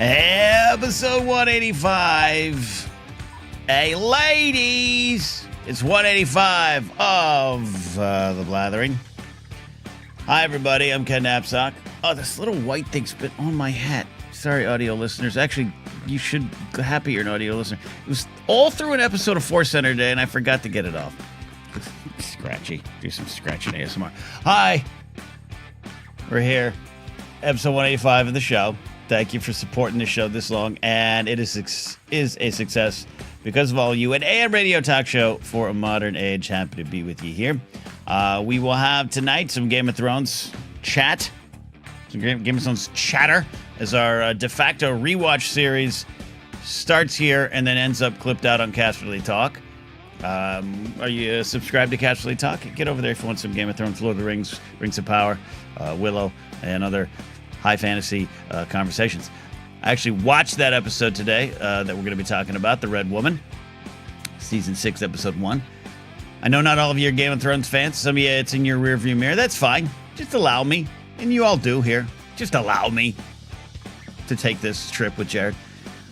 Episode 185. Hey, ladies, it's 185 of the Blathering. Hi, everybody. I'm Ken Napzok. Oh, this little white thing's been on my hat. Sorry, audio listeners. Actually, you should be happy you're an audio listener. It was all through an episode of Force Center today, and I forgot to get it off. Scratchy. Do some scratching ASMR. Hi. We're here. Episode 185 of the show. Thank you for supporting the show this long, and it is a success because of all you. An AM radio talk show for a modern age. Happy to be with you here. We will have tonight some Game of Thrones chat, some Game of Thrones chatter, as our de facto rewatch series starts here and then ends up clipped out on Casterly Talk. Are you subscribed to Casterly Talk? Get over there if you want some Game of Thrones, Lord of the Rings, Rings of Power, Willow, and other high fantasy conversations. I actually watched that episode today that we're going to be talking about, The Red Woman, Season 6, Episode 1. I know not all of you are Game of Thrones fans. Some of you, it's in your rearview mirror. That's fine. Just allow me, and you all do here, just allow me to take this trip with Jared.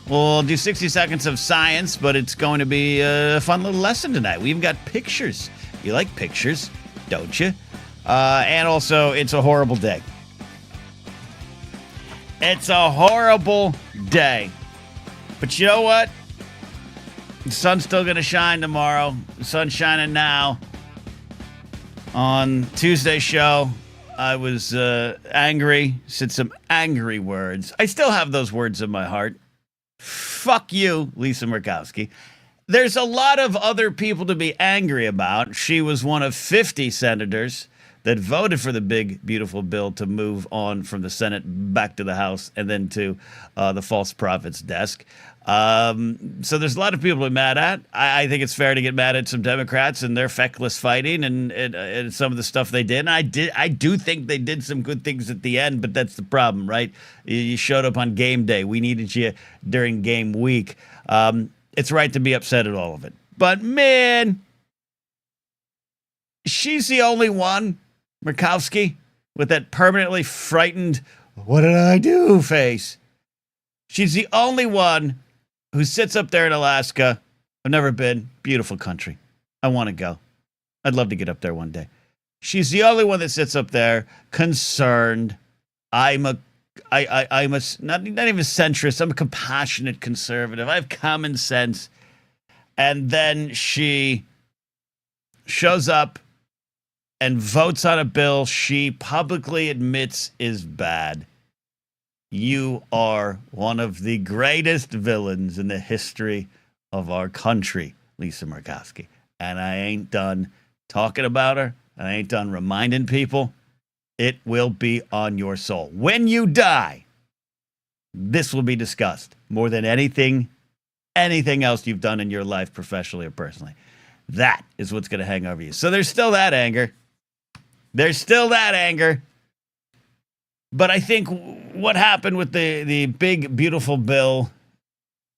We'll do 60 seconds of science, but it's going to be a fun little lesson tonight. We even got pictures. You like pictures, don't you? And also, it's a horrible day. It's a horrible day. But you know what? The sun's still going to shine tomorrow. The sun's shining now. On Tuesday's show, I was angry, said some angry words. I still have those words in my heart. Fuck you, Lisa Murkowski. There's a lot of other people to be angry about. She was one of 50 senators that voted for the big, beautiful bill to move on from the Senate back to the House and then to the false prophet's desk. So there's a lot of people to be mad at. I think it's fair to get mad at some Democrats and their feckless fighting and some of the stuff they did. And I do think they did some good things at the end, but that's the problem, right? You showed up on game day. We needed you during game week. It's right to be upset at all of it. But, man, she's the only one, Murkowski, with that permanently frightened, what did I do face. She's the only one who sits up there in Alaska. I've never been. Beautiful country. I want to go. I'd love to get up there one day. She's the only one that sits up there concerned. I'm not even a centrist. I'm a compassionate conservative. I have common sense. And then she shows up and votes on a bill she publicly admits is bad. You are one of the greatest villains in the history of our country, Lisa Murkowski. And I ain't done talking about her. I ain't done reminding people. It will be on your soul. When you die, this will be discussed more than anything else you've done in your life, professionally or personally. That is what's going to hang over you. So there's still that anger. But I think what happened with the big, beautiful bill,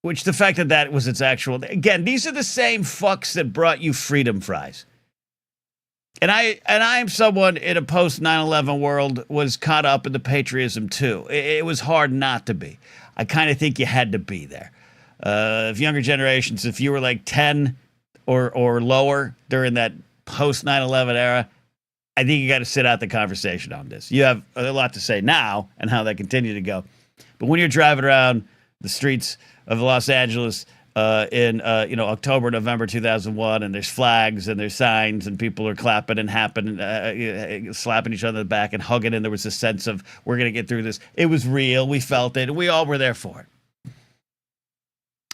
which the fact that was its actual... Again, these are the same fucks that brought you freedom fries. And I am someone in a post-9/11 world was caught up in the patriotism too. It was hard not to be. I kind of think you had to be there. If younger generations, if you were like 10 or lower during that post-9/11 era, I think you got to sit out the conversation on this. You have a lot to say now and how that continue to go. But when you're driving around the streets of Los Angeles in October, November 2001, and there's flags and there's signs and people are clapping and slapping each other in the back and hugging, and there was a sense of we're going to get through this. It was real. We felt it. And we all were there for it.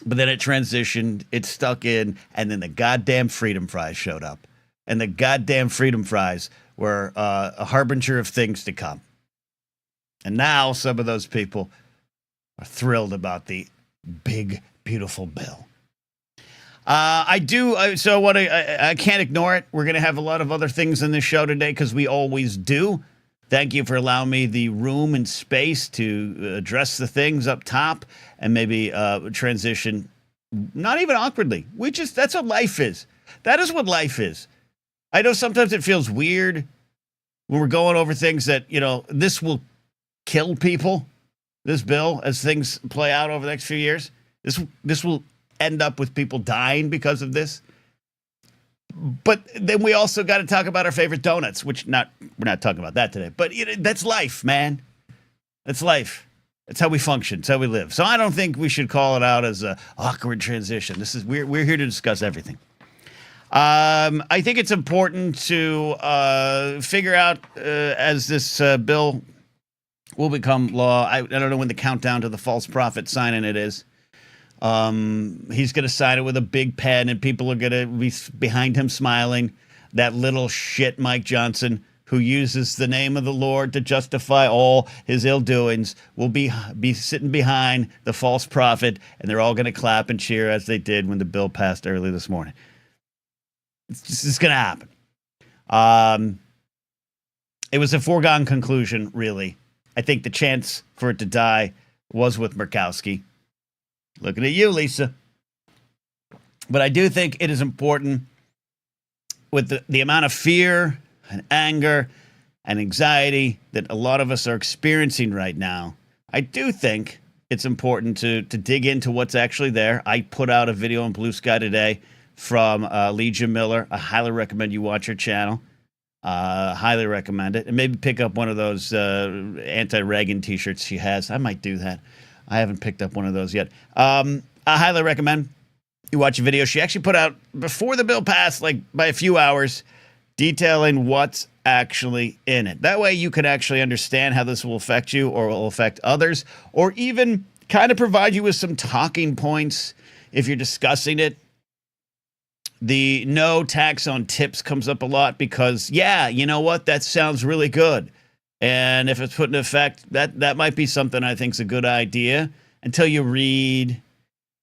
But then it transitioned. It stuck in. And then the goddamn Freedom Fries showed up. And the goddamn Freedom Fries were a harbinger of things to come. And now some of those people are thrilled about the big, beautiful bill. I can't ignore it. We're going to have a lot of other things in this show today because we always do. Thank you for allowing me the room and space to address the things up top and maybe transition, not even awkwardly. That's what life is. That is what life is. I know sometimes it feels weird when we're going over things that, this will kill people. this bill, as things play out over the next few years. This will end up with people dying because of this. But then we also got to talk about our favorite donuts, which we're not talking about that today. But that's life, man. That's life. That's how we function. It's how we live. So I don't think we should call it out as a awkward transition. We're here to discuss everything. I think it's important to figure out as this bill will become law. I don't know when the countdown to the false prophet signing it is. He's going to sign it with a big pen, and people are going to be behind him smiling. That little shit, Mike Johnson, who uses the name of the Lord to justify all his ill doings, will be sitting behind the false prophet, and they're all going to clap and cheer as they did when the bill passed early this morning. This is going to happen. It was a foregone conclusion, really. I think the chance for it to die was with Murkowski. Looking at you, Lisa. But I do think it is important with the amount of fear and anger and anxiety that a lot of us are experiencing right now. I do think it's important to dig into what's actually there. I put out a video on Blue Sky today from Legia Miller. I highly recommend you watch her channel. Highly recommend it. And maybe pick up one of those anti-Reagan t-shirts she has. I might do that. I haven't picked up one of those yet. I highly recommend you watch a video she actually put out before the bill passed, like by a few hours, detailing what's actually in it. That way you can actually understand how this will affect you or will affect others, or even kind of provide you with some talking points if you're discussing it. The no tax on tips comes up a lot because, yeah, you know what? That sounds really good. And if it's put in effect, that might be something I think is a good idea until you read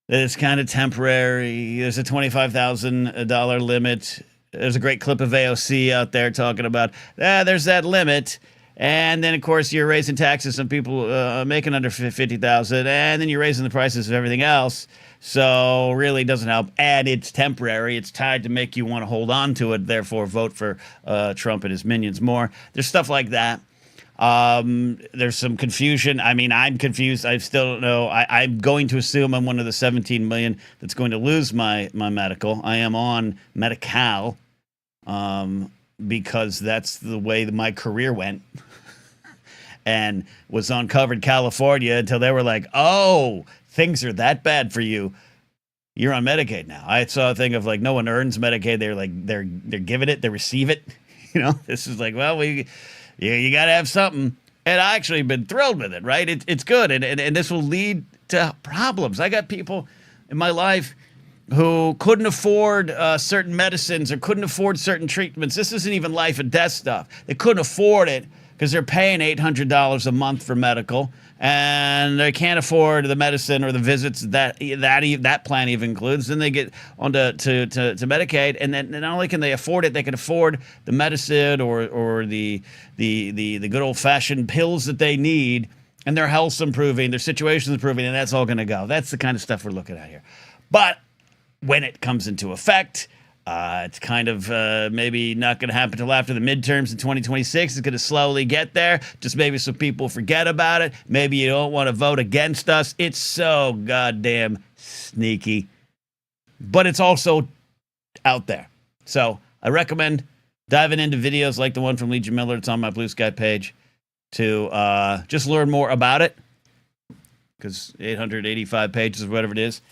that it's kind of temporary. There's a $25,000 limit. There's a great clip of AOC out there talking about, there's that limit. And then, of course, you're raising taxes on people making under $50,000, and then you're raising the prices of everything else. So really it doesn't help. And it's temporary. It's tied to make you want to hold on to it, therefore vote for Trump and his minions more. There's stuff like that. There's some confusion. I mean, I'm confused. I still don't know. I'm going to assume I'm one of the 17 million that's going to lose my medical. I am on Medi-Cal because that's the way my career went and was on Covered California until they were like, oh, things are that bad for you. You're on Medicaid now. I saw a thing of like, no one earns Medicaid. They're like, they're giving it, they receive it. You know, this is like, well, you got to have something. And I actually been thrilled with it, right? It's good. And this will lead to problems. I got people in my life who couldn't afford certain medicines or couldn't afford certain treatments. This isn't even life and death stuff. They couldn't afford it because they're paying $800 a month for medical, and they can't afford the medicine or the visits that plan even includes. Then they get onto to Medicaid, and then not only can they afford it, they can afford the medicine or the good old fashioned pills that they need, and their health's improving, their situation's improving, and that's all going to go. That's the kind of stuff we're looking at here. But when it comes into effect, it's kind of maybe not going to happen until after the midterms in 2026. It's going to slowly get there. Just maybe some people forget about it. Maybe you don't want to vote against us. It's so goddamn sneaky. But it's also out there. So I recommend diving into videos like the one from Legia Miller. It's on my Blue Sky page to just learn more about it. Because 885 pages or whatever it is.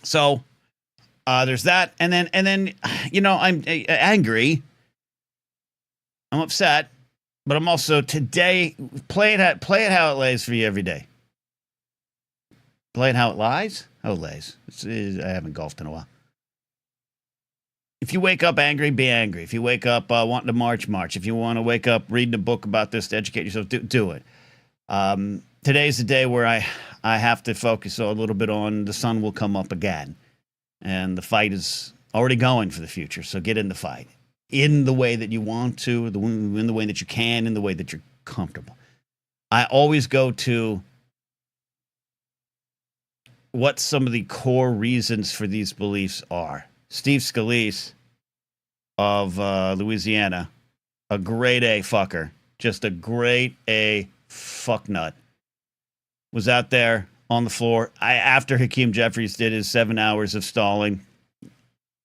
So there's that, and then you know, I'm angry, I'm upset, but I'm also today play it how it lays for you every day. Play it how it lies, how it lays. I haven't golfed in a while. If you wake up angry, be angry. If you wake up wanting to march. If you want to wake up reading a book about this to educate yourself, do it. Today's the day where I have to focus a little bit on the sun will come up again. And the fight is already going for the future. So get in the fight in the way that you want to, in the way that you can, in the way that you're comfortable. I always go to what some of the core reasons for these beliefs are. Steve Scalise of Louisiana, a grade A fucker, just a grade A fucknut was out there on the floor. After Hakeem Jeffries did his 7 hours of stalling.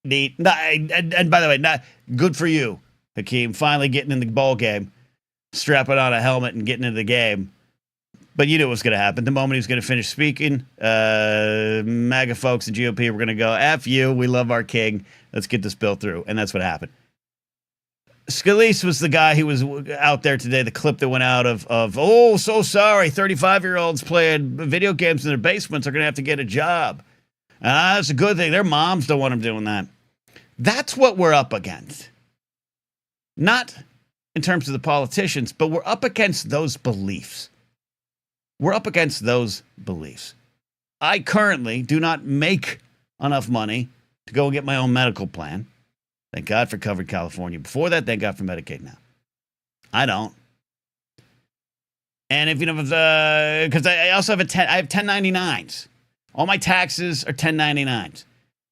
Neat. And by the way, not good for you, Hakeem, finally getting in the ball game, strapping on a helmet and getting into the game. But you knew what was going to happen. The moment he was going to finish speaking, MAGA folks and GOP were going to go, F you, we love our king. Let's get this bill through. And that's what happened. Scalise was the guy who was out there today, the clip that went out of oh, so sorry, 35-year-olds playing video games in their basements are going to have to get a job. That's a good thing. Their moms don't want them doing that. That's what we're up against. Not in terms of the politicians, but we're up against those beliefs. We're up against those beliefs. I currently do not make enough money to go and get my own medical plan. Thank God for Covered California. Before that, thank God for Medicaid now. I don't. And if you know, because I also have I have 1099s. All my taxes are 1099s.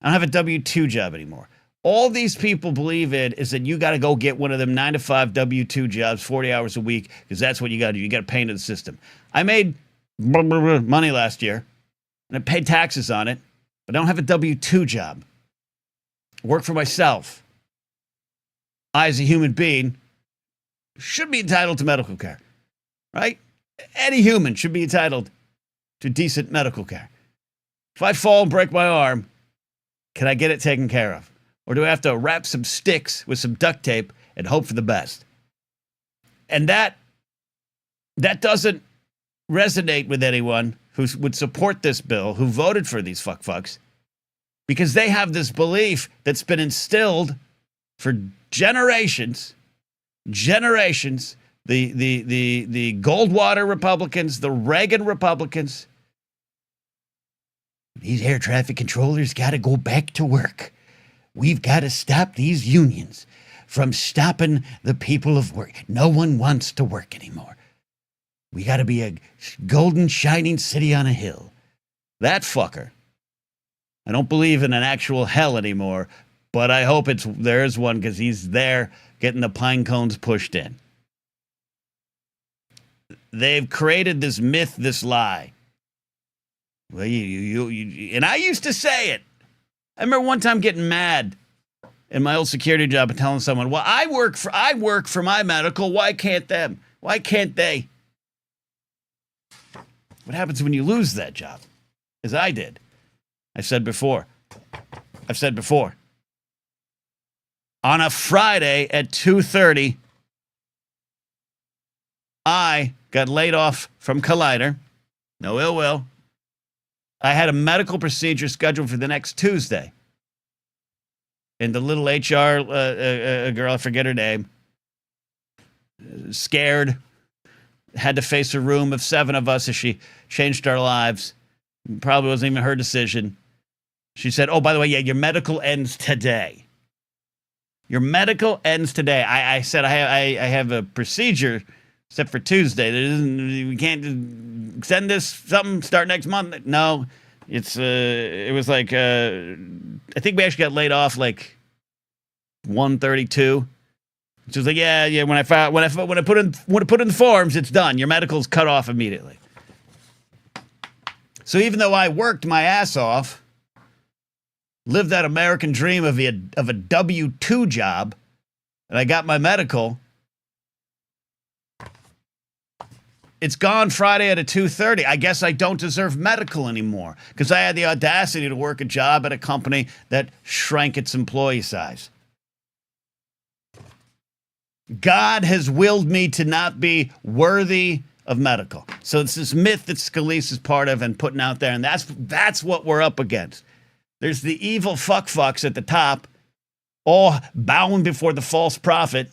I don't have a W-2 job anymore. All these people believe it is that you got to go get one of them 9-to-5 W-2 jobs, 40 hours a week, because that's what you got to do. You got to pay into the system. I made money last year, and I paid taxes on it, but I don't have a W-2 job. I work for myself. I, as a human being, should be entitled to medical care, right? Any human should be entitled to decent medical care. If I fall and break my arm, can I get it taken care of? Or do I have to wrap some sticks with some duct tape and hope for the best? And that doesn't resonate with anyone who would support this bill, who voted for these fucks, because they have this belief that's been instilled for generations. The Goldwater Republicans, the Reagan Republicans. These air traffic controllers got to go back to work. We've got to stop these unions from stopping the people of work. No one wants to work anymore. We got to be a golden, shining city on a hill. That fucker. I don't believe in an actual hell anymore, but I hope there is one, because he's there getting the pine cones pushed in. They've created this myth, this lie. Well, and I used to say it. I remember one time getting mad in my old security job and telling someone, well, I work for my medical. Why can't them? Why can't they? What happens when you lose that job? As I did. I've said before. On a Friday at 2:30, I got laid off from Collider. No ill will. I had a medical procedure scheduled for the next Tuesday. And the little HR girl, I forget her name, scared, had to face a room of 7 of us as she changed our lives. Probably wasn't even her decision. She said, oh, by the way, yeah, your medical ends today. Your medical ends today. I said, I have a procedure except for Tuesday. We can't extend this, something, start next month. No, it was like, I think we actually got laid off like 1:32. She was like, yeah, when I put in the forms, it's done. Your medical's cut off immediately. So even though I worked my ass off, lived that American dream of a W-2 job, and I got my medical, it's gone Friday at 2:30. I guess I don't deserve medical anymore because I had the audacity to work a job at a company that shrank its employee size. God has willed me to not be worthy of medical. So it's this myth that Scalise is part of and putting out there, and that's what we're up against. There's the evil fucks at the top, all bowing before the false prophet,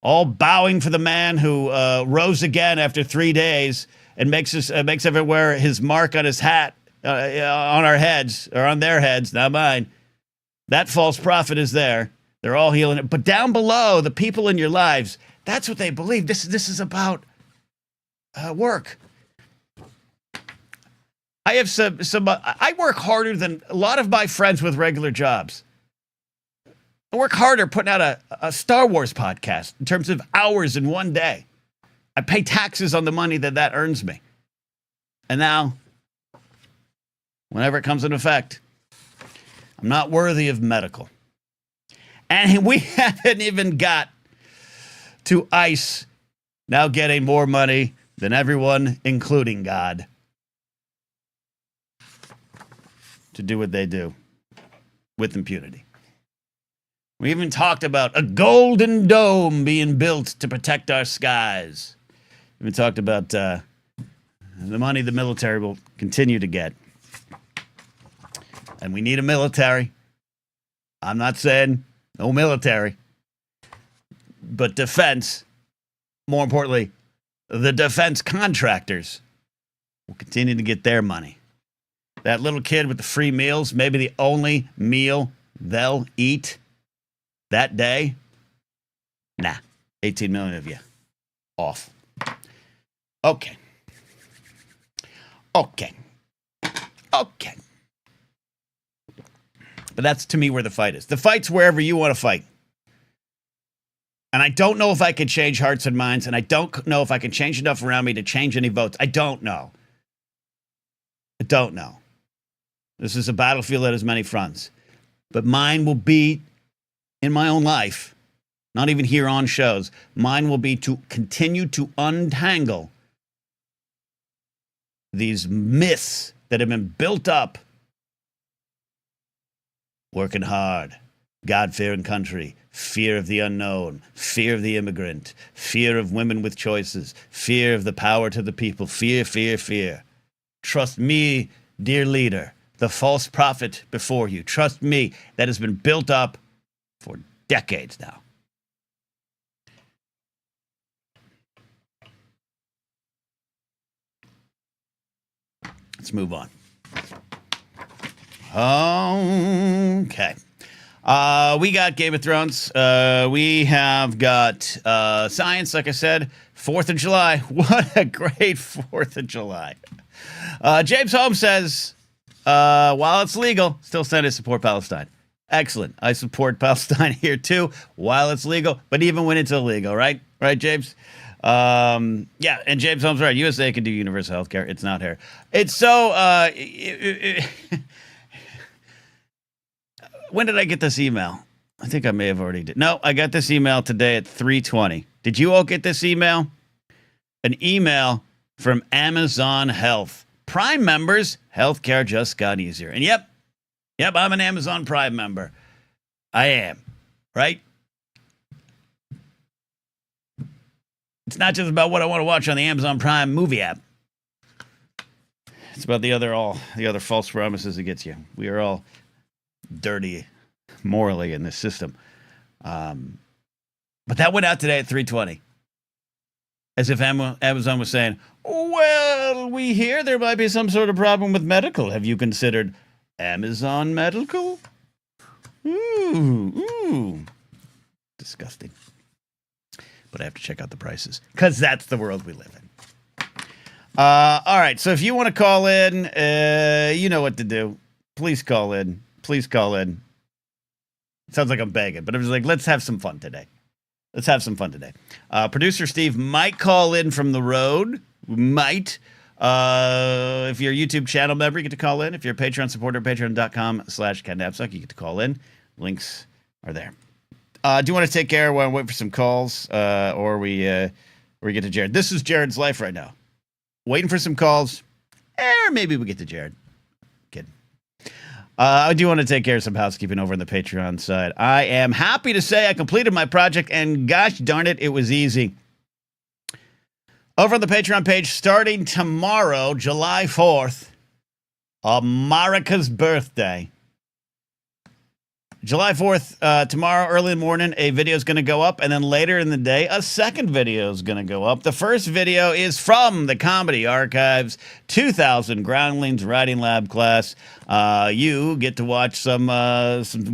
all bowing for the man who rose again after 3 days and makes everyone wear his mark on his hat, on our heads, or on their heads, not mine. That false prophet is there. They're all healing it. But down below, the people in your lives, that's what they believe. This is about work. I have some. I work harder than a lot of my friends with regular jobs. I work harder putting out a Star Wars podcast in terms of hours in one day. I pay taxes on the money that earns me. And now, whenever it comes into effect, I'm not worthy of medical. And we haven't even got to ICE now getting more money than everyone, including God, to do what they do with impunity. We even talked about a golden dome being built to protect our skies. We even talked about the money the military will continue to get. And we need a military. I'm not saying no military, but defense, more importantly, the defense contractors will continue to get their money. That little kid with the free meals, maybe the only meal they'll eat that day. Nah, 18 million of you off. Okay. But that's, to me, where the fight is. The fight's wherever you want to fight. And I don't know if I can change hearts and minds, and I don't know if I can change enough around me to change any votes. I don't know. This is a battlefield that has many fronts. But mine will be, in my own life, not even here on shows, mine will be to continue to untangle these myths that have been built up. Working hard, God-fearing country, fear of the unknown, fear of the immigrant, fear of women with choices, fear of the power to the people, fear, fear, fear. Trust me, dear leader, the false prophet before you. Trust me, that has been built up for decades now. Let's move on. Okay. We got Game of Thrones. We have got science, like I said. 4th of July. What a great 4th of July. James Holmes says, while it's legal, still stand to support Palestine. Excellent. I support Palestine here too, while it's legal, but even when it's illegal, right? Right, James? Yeah, and James Holmes, right. USA can do universal health care. It's not here. It's so... when did I get this email? I think I may have already did. No, I got this email today at 3:20. Did you all get this email? An email from Amazon Health. Prime members, healthcare just got easier. And yep, I'm an Amazon Prime member. I am, right? It's not just about what I want to watch on the Amazon Prime movie app. It's about the other false promises it gets you. We are all dirty morally in this system. But that went out today at 3:20. As if Amazon was saying, well, we hear there might be some sort of problem with medical. Have you considered Amazon Medical? Ooh. Disgusting. But I have to check out the prices, because that's the world we live in. All right, so if you want to call in, you know what to do. Please call in. It sounds like I'm begging, but I was like, let's have some fun today. Producer Steve might call in from the road. Might. If you're a YouTube channel member, you get to call in. If you're a Patreon supporter, patreon.com/Napzok, you get to call in. Links are there. Do you want to take care while I wait for some calls, or we get to Jared? This is Jared's life right now. Waiting for some calls, or maybe we get to Jared. Kidding. I do want to take care of some housekeeping over on the Patreon side. I am happy to say I completed my project, and gosh darn it, it was easy. Over on the Patreon page, starting tomorrow, July 4th, America's birthday. July 4th, tomorrow, early in the morning, a video is going to go up, and then later in the day, a second video is going to go up. The first video is from the Comedy Archives 2000 Groundlings Writing Lab class. You get to watch some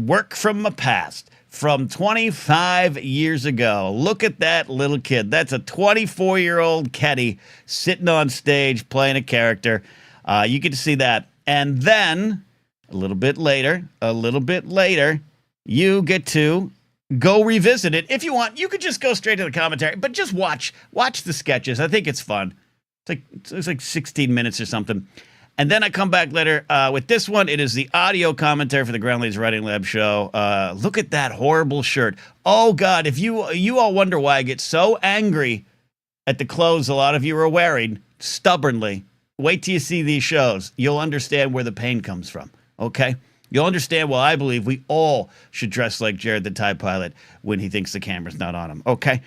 work from the past, from 25 years ago. Look at that little kid. That's a 24-year-old Ketty sitting on stage playing a character. You get to see that. And then... A little bit later, you get to go revisit it. If you want, you could just go straight to the commentary, but just watch the sketches. I think it's fun. It's like 16 minutes or something. And then I come back later with this one. It is the audio commentary for the Ground Leads Writing Lab show. Look at that horrible shirt. Oh, God, if you all wonder why I get so angry at the clothes a lot of you are wearing stubbornly, wait till you see these shows. You'll understand where the pain comes from, okay? You'll understand why I believe we all should dress like Jared the TIE Pilot when he thinks the camera's not on him, okay?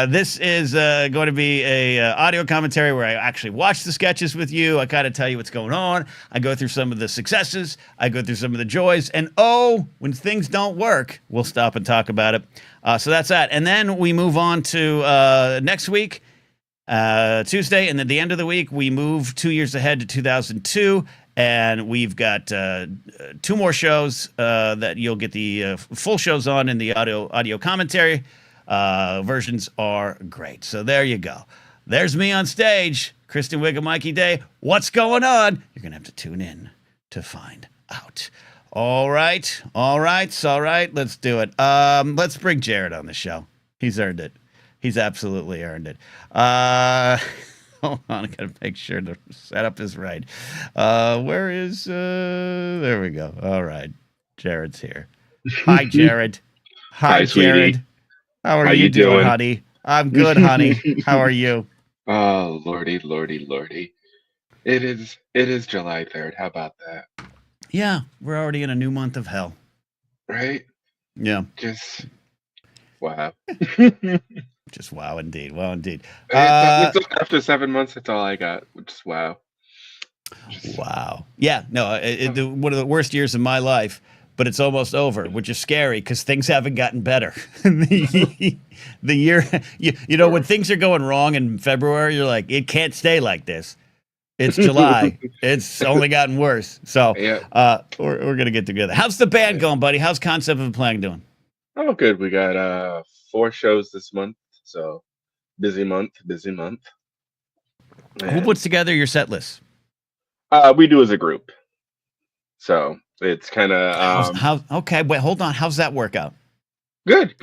This is going to be a audio commentary where I actually watch the sketches with you. I kind of tell you what's going on. I go through some of the successes. I go through some of the joys. And when things don't work, we'll stop and talk about it. So that's that. And then we move on to next week. Tuesday, and at the end of the week, we move 2 years ahead to 2002, and we've got 2 more shows that you'll get the full shows on, and the audio commentary versions are great. So there you go. There's me on stage, Kristen Wiig and Mikey Day. What's going on? You're gonna have to tune in to find out. All right. Let's do it. Let's bring Jared on the show. He's earned it. He's absolutely earned it. Hold on, I gotta make sure the setup is right. Where is there we go. All right. Jared's here. Hi, Jared. Hi, Jared. sweetie. How are you doing, honey? I'm good, honey. How are you? Oh, lordy. It is July 3rd. How about that? Yeah, we're already in a new month of hell. Right? Yeah. Just wow. Just wow, indeed. Wow, indeed. After 7 months, that's all I got. Just wow. Wow. Yeah, no, one of the worst years of my life, but it's almost over, which is scary because things haven't gotten better. The year, you know, when things are going wrong in February, you're like, it can't stay like this. It's July. It's only gotten worse. So we're going to get together. How's the band going, buddy? How's Concept of a Plan doing? Oh, good. We got 4 shows this month. So busy month. Who puts together your set list? We do as a group. So it's kind of okay. Wait, hold on. How's that work out? Good.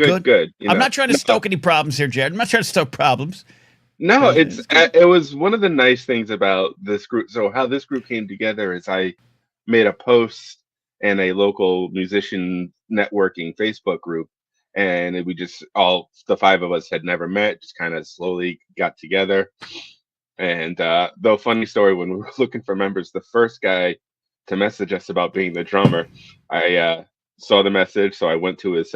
I'm not trying to stoke any problems here, Jared. I'm not trying to stoke problems. No, it was one of the nice things about this group. So how this group came together is I made a post in a local musician networking Facebook group, and we just all the 5 of us had never met, just kind of slowly got together. And the funny story, when we were looking for members, the first guy to message us about being the drummer, I saw the message, so I went to his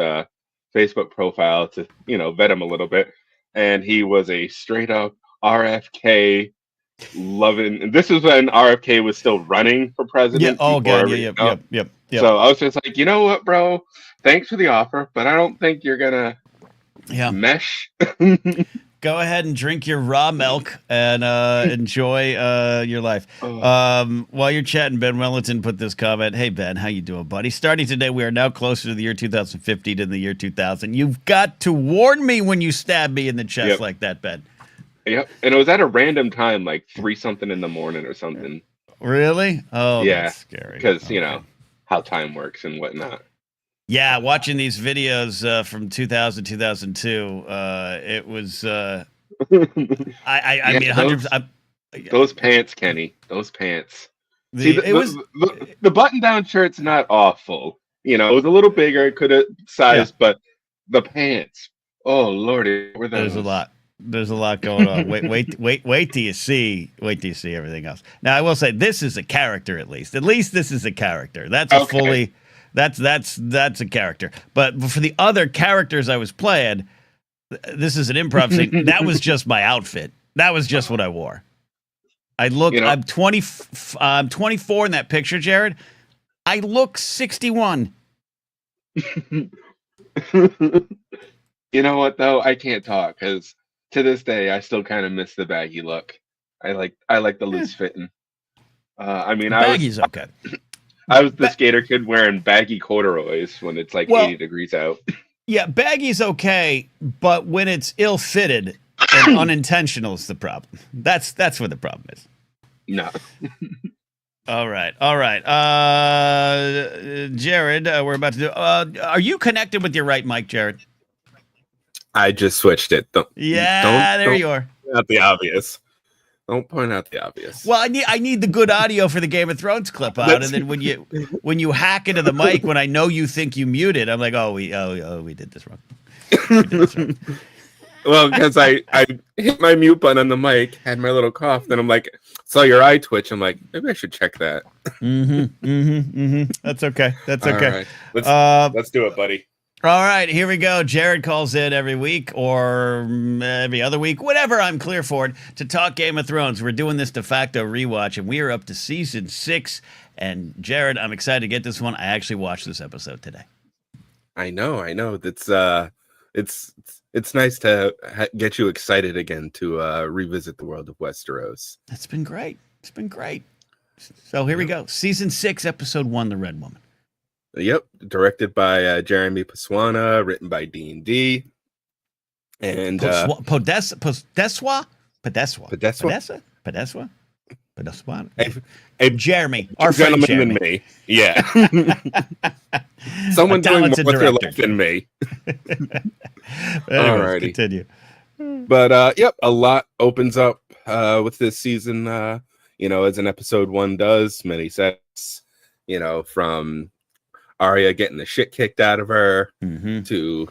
Facebook profile to vet him a little bit, and he was a straight up RFK loving. And this is when RFK was still running for president. Yeah. Oh god. Yep. So I was just like, you know what, bro? Thanks for the offer, but I don't think you're gonna mesh. Go ahead and drink your raw milk and enjoy your life. While you're chatting, Ben Wellington put this comment. Hey, Ben, how you doing, buddy? Starting today, we are now closer to the year 2050 than the year 2000. You've got to warn me when you stab me in the chest like that, Ben. Yep, and it was at a random time, like 3-something in the morning or something. Really? Oh, yeah. That's scary. Because, you know, how time works and whatnot. Yeah, watching these videos from 2000, 2002, it was, I mean, hundreds. Those pants, Kenny, those pants. The button-down shirt's not awful. You know, it was a little bigger. It could have sized, but the pants, oh, Lordy. There's a lot. There's a lot going on. Wait till you see everything else. Now, I will say this is a character, at least. At least this is a character. That's a fully... That's a character. But for the other characters I was playing, this is an improv scene. That was just my outfit. That was just what I wore. I'm 24 in that picture, Jared. I look 61. You know what though? I can't talk because to this day I still kind of miss the baggy look. I like the loose fitting. I mean, baggy's okay. I was the skater kid wearing baggy corduroys when it's like 80 degrees out. Yeah, baggy's okay, but when it's ill-fitted and unintentional is the problem. That's where the problem is. No. All right. All right. Jared, we're about to do. Are you connected with your right mic, Jared? I just switched it. Yeah, there don't you are. point out the obvious. Don't point out the obvious. Well, I need the good audio for the Game of Thrones clip out, and then when you hack into the mic, when I know you think you muted, I'm like, we did this wrong. We did this wrong. Well, because I hit my mute button on the mic, had my little cough, then I'm like, saw your eye twitch. I'm like, maybe I should check that. That's okay. That's okay. Right. Let's do it, buddy. All right, here we go. Jared calls in every week or every other week, whatever I'm clear for it, to talk Game of Thrones. We're doing this de facto rewatch, and we are up to season 6. And Jared, I'm excited to get this one. I actually watched this episode today. I know. It's nice to get you excited again to revisit the world of Westeros. It's been great. So here we go. Season 6, episode 1, The Red Woman. Yep, directed by Jeremy Paswana, written by D&D. And Podeswa? Jeremy, our friend Jeremy. Than me. Yeah. Someone doing more with their life than me. Anyways, continue. But yep, a lot opens up with this season, as an episode 1 does. Many sets, from Arya getting the shit kicked out of her to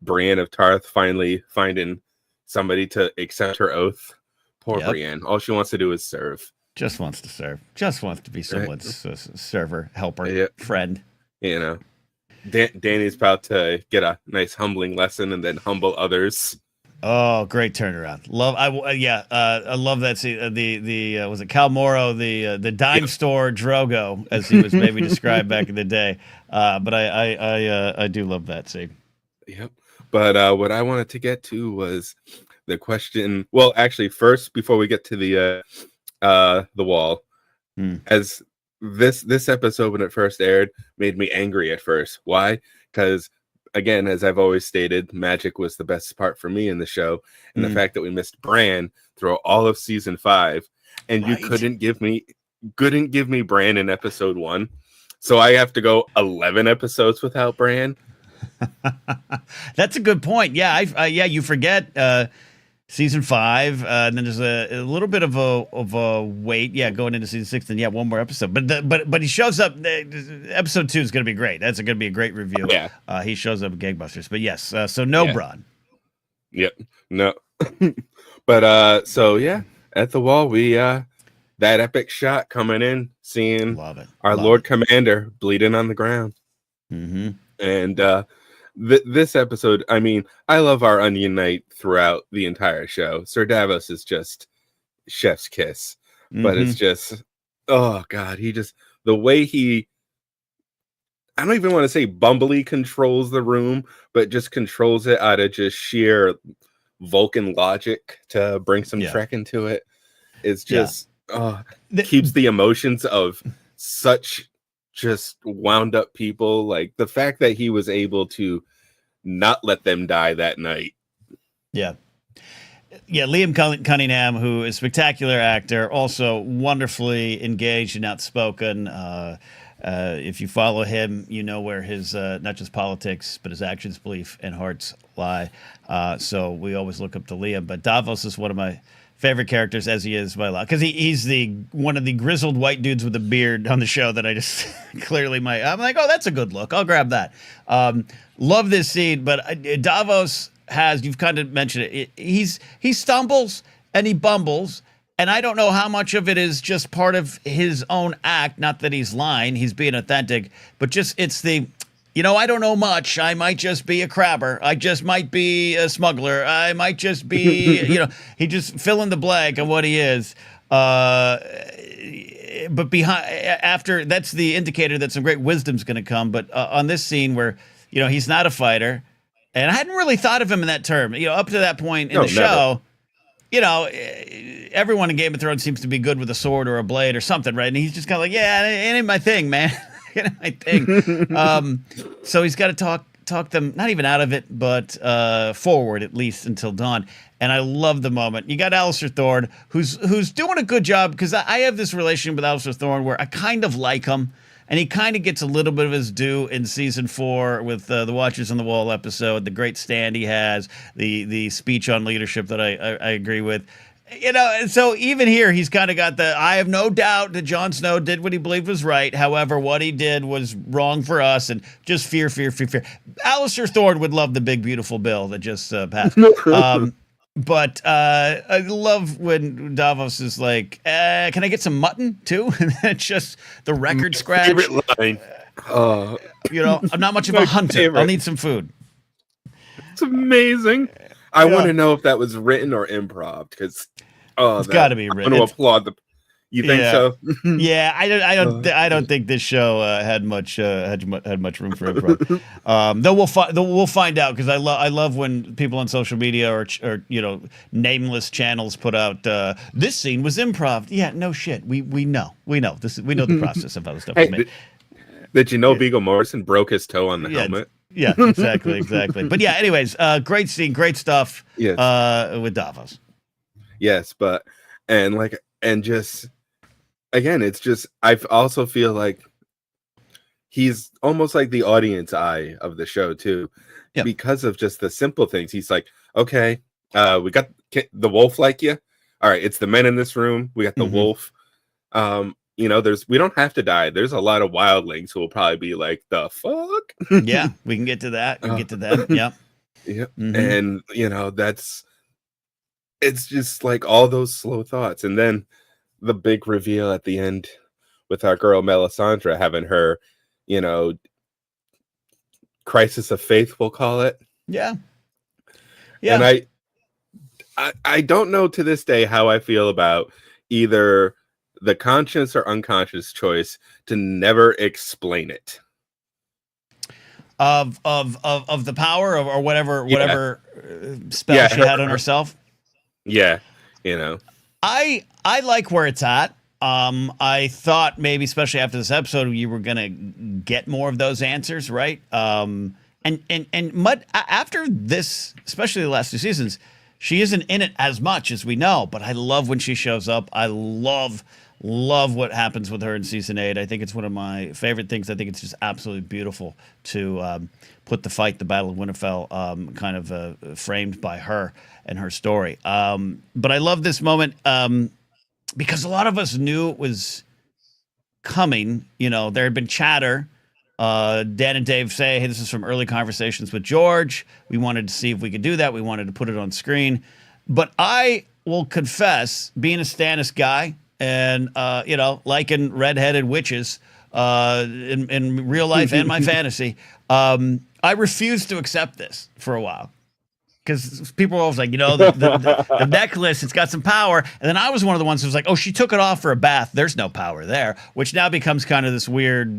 Brienne of Tarth finally finding somebody to accept her oath. Poor Brienne. All she wants to do is serve. Just wants to serve. Just wants to be someone's server, helper, friend. Danny's about to get a nice humbling lesson and then humble others. Oh, great turnaround! I love that scene. The was it Cal Moro, the dime store Drogo, as he was maybe described back in the day. But I do love that scene. Yep. But what I wanted to get to was the question. Well, actually, first before we get to the wall, as this episode when it first aired made me angry at first. Why? Because again, as I've always stated, magic was the best part for me in the show, and the fact that we missed Bran through all of season 5, and you couldn't give me Bran in episode 1, so I have to go 11 episodes without Bran. That's a good point. Yeah, you forget season 5, and then there's a little bit of a wait. Yeah, going into season 6, and one more episode. But he shows up. Episode 2 is going to be great. That's going to be a great review. Yeah, he shows up in gangbusters. But yes, so no Bronn. Yep, no. But so yeah, at the wall we that epic shot coming in, seeing our Lord Commander bleeding on the ground. And this episode, I mean, I love our Onion Knight throughout the entire show. Sir Davos is just chef's kiss, but it's just, oh God, the way I don't even want to say bumbly controls the room, but just controls it out of just sheer Vulcan logic to bring some Trek into it. It's just, keeps the emotions of such just wound up people. Like the fact that he was able to not let them die that night. Liam Cunningham, who is a spectacular actor, also wonderfully engaged and outspoken. If you follow him, you know where his not just politics but his actions, belief, and hearts lie. So we always look up to Liam, but Davos is one of my favorite characters, as he is by a lot, because he's one of the grizzled white dudes with a beard on the show that I just clearly I'm like, oh, that's a good look, I'll grab that. Love this scene, but Davos you've kind of mentioned it, he stumbles and he bumbles, and I don't know how much of it is just part of his own act, not that he's lying, he's being authentic, but just it's I don't know much. I might just be a crabber. I just might be a smuggler. I might just be, he just fill in the blank on what he is. But after, that's the indicator that some great wisdom's going to come. But on this scene where, he's not a fighter, and I hadn't really thought of him in that term, up to that point in the show, everyone in Game of Thrones seems to be good with a sword or a blade or something, right? And he's just kind of like, yeah, it ain't my thing, man. My thing. So he's got to talk them not even out of it, but forward at least until dawn. And I love the moment. You got Alistair Thorne, who's doing a good job, because I have this relationship with Alistair Thorne where I kind of like him, and he kind of gets a little bit of his due in season 4 with the Watchers on the Wall episode, the great stand he has, the speech on leadership that I agree with. You know, and so even here, he's kind of got I have no doubt that Jon Snow did what he believed was right. However, what he did was wrong for us, and just fear. Alistair Thorne would love the big, beautiful bill that just passed. But I love when Davos is like, can I get some mutton too? And it's just the record scratch. Favorite line. You know, I'm not much of a hunter. Favorite. I'll need some food. It's amazing. I want to know if that was written or improv, because it's got to be written. I'm going to applaud the. You think so? Yeah, I don't think this show had much room for improv. Though we'll find out, because I love when people on social media or you know, nameless channels put out this scene was improv. Yeah, no shit. We know this. We know the process of how the stuff is made. Did you know Viggo Mortensen broke his toe on the helmet? Yeah, exactly. But yeah, anyways, great scene, great stuff. Yes. With Davos. Yes, and just again, it's just I also feel like he's almost like the audience eye of the show too, because of just the simple things. He's like, okay, we got the wolf like you. All right, it's the men in this room. We got the wolf. You know, we don't have to die. There's a lot of wildlings who will probably be like, the fuck? Yeah, we can get to that. We can get to that. Yeah. Yeah. And, you know, it's just like all those slow thoughts. And then the big reveal at the end with our girl Melisandre having her, you know, crisis of faith, we'll call it. Yeah. Yeah. And I don't know to this day how I feel about either the conscious or unconscious choice to never explain it of the power or whatever spell she had on herself. Yeah, you know, I like where it's at. I thought maybe, especially after this episode, you were gonna get more of those answers, right? And after this, especially the last 2 seasons, she isn't in it as much as we know. But I love when she shows up. I love what happens with her in season 8. I think it's one of my favorite things. I think it's just absolutely beautiful to put the Battle of Winterfell, kind of framed by her and her story. But I love this moment because a lot of us knew it was coming. You know, there had been chatter. Dan and Dave say, hey, this is from early conversations with George. We wanted to see if we could do that. We wanted to put it on screen. But I will confess, being a Stannis guy, and you know, liking redheaded witches in real life and my fantasy, I refused to accept this for a while, because people were always like, you know, the necklace, it's got some power. And then I was one of the ones who was like, oh, she took it off for a bath. There's no power there, which now becomes kind of this weird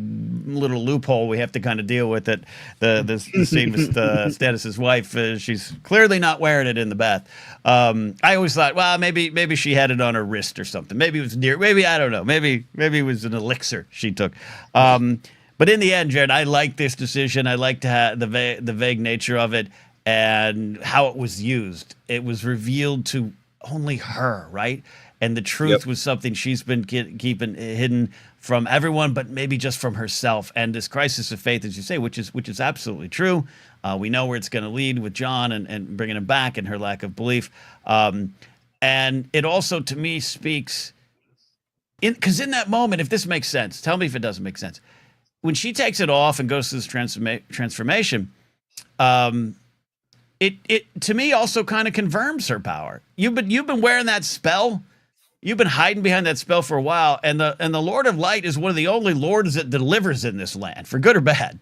little loophole we have to kind of deal with. It the scene with Stannis' wife, she's clearly not wearing it in the bath. I always thought, well, maybe she had it on her wrist or something. Maybe it was near. Maybe I don't know. Maybe it was an elixir she took. But in the end, Jared, I like this decision. I like to have the vague nature of it and how it was used. It was revealed to only her, right? And the truth was something she's been keeping hidden from everyone, but maybe just from herself. And this crisis of faith, as you say, which is absolutely true. We know where it's going to lead with Jon and bringing him back and her lack of belief. And it also, to me, speaks, because in that moment, if this makes sense, tell me if it doesn't make sense. When she takes it off and goes through this transformation, it to me also kind of confirms her power. You've been wearing that spell. You've been hiding behind that spell for a while, and the Lord of Light is one of the only lords that delivers in this land, for good or bad.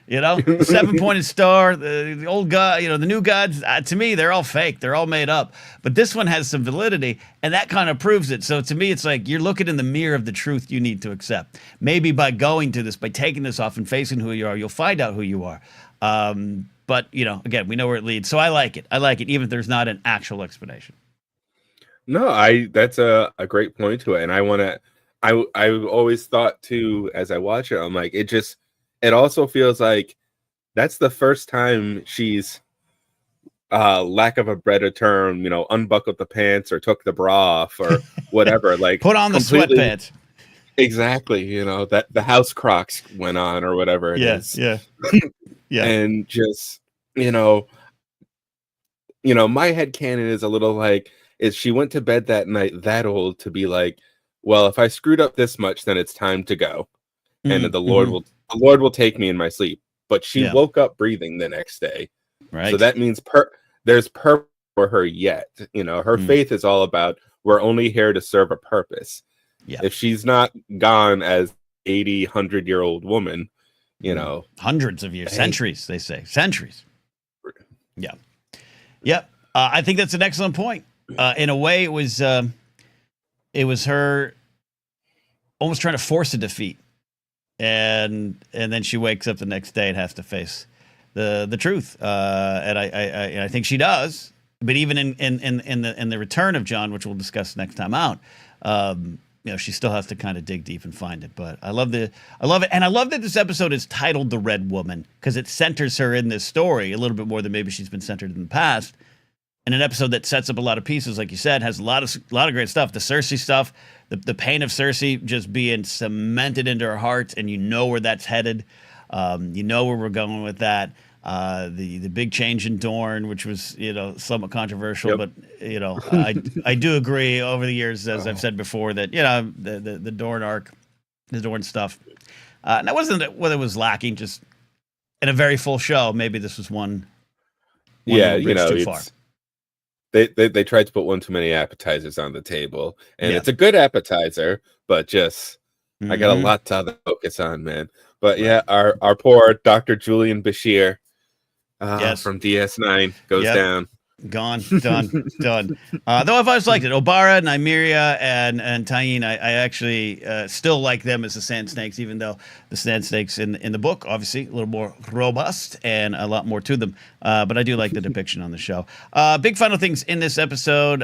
You know, the 7-pointed star, the old god, you know, the new gods. To me, they're all fake. They're all made up. But this one has some validity, and that kind of proves it. So to me, it's like you're looking in the mirror of the truth you need to accept. Maybe by going to this, by taking this off and facing who you are, you'll find out who you are. But, you know, again, we know where it leads. So I like it. Even if there's not an actual explanation. No, that's a great point to it. And I always thought too, as I watch it, I'm like, it also feels like that's the first time she's, lack of a better term, unbuckled the pants or took the bra off or whatever. Like put on the completely, sweatpants. exactly. That the house Crocs went on or whatever it is. Yeah. And just, my headcanon is a little like, is she went to bed that night that old to be like, well, if I screwed up this much, then it's time to go. And the Lord will take me in my sleep. But she woke up breathing the next day. Right. So that means there's purpose for her yet. Her faith is all about, we're only here to serve a purpose. Yeah. If she's not gone as 80, 100-year-old woman, hundreds of years, centuries, they say. Centuries. Yeah. Yep. I think that's an excellent point. In a way, it was her almost trying to force a defeat. And then she wakes up the next day and has to face the truth. And I think she does. But even in the return of John, which we'll discuss next time out, she still has to kind of dig deep and find it. But I love it, and I love that this episode is titled "The Red Woman" because it centers her in this story a little bit more than maybe she's been centered in the past. And an episode that sets up a lot of pieces, like you said, has a lot of great stuff. The Cersei stuff, the pain of Cersei just being cemented into her heart, and you know where that's headed. You know where we're going with that. The big change in Dorne, which was somewhat controversial, but I do agree over the years, as I've said before, that the Dorne arc, the Dorne stuff, and that wasn't whether it was lacking, just in a very full show. Maybe this was one too far. They tried to put one too many appetizers on the table, and it's a good appetizer, but just I got a lot to focus on, man. But our poor Dr. Julian Bashir from DS9 goes down. Gone, done. Though I've always liked it. Obara, Nymeria, and Tyene, I actually still like them as the Sand Snakes, even though the Sand Snakes in the book, obviously, a little more robust and a lot more to them. But I do like the depiction on the show. Big final things in this episode.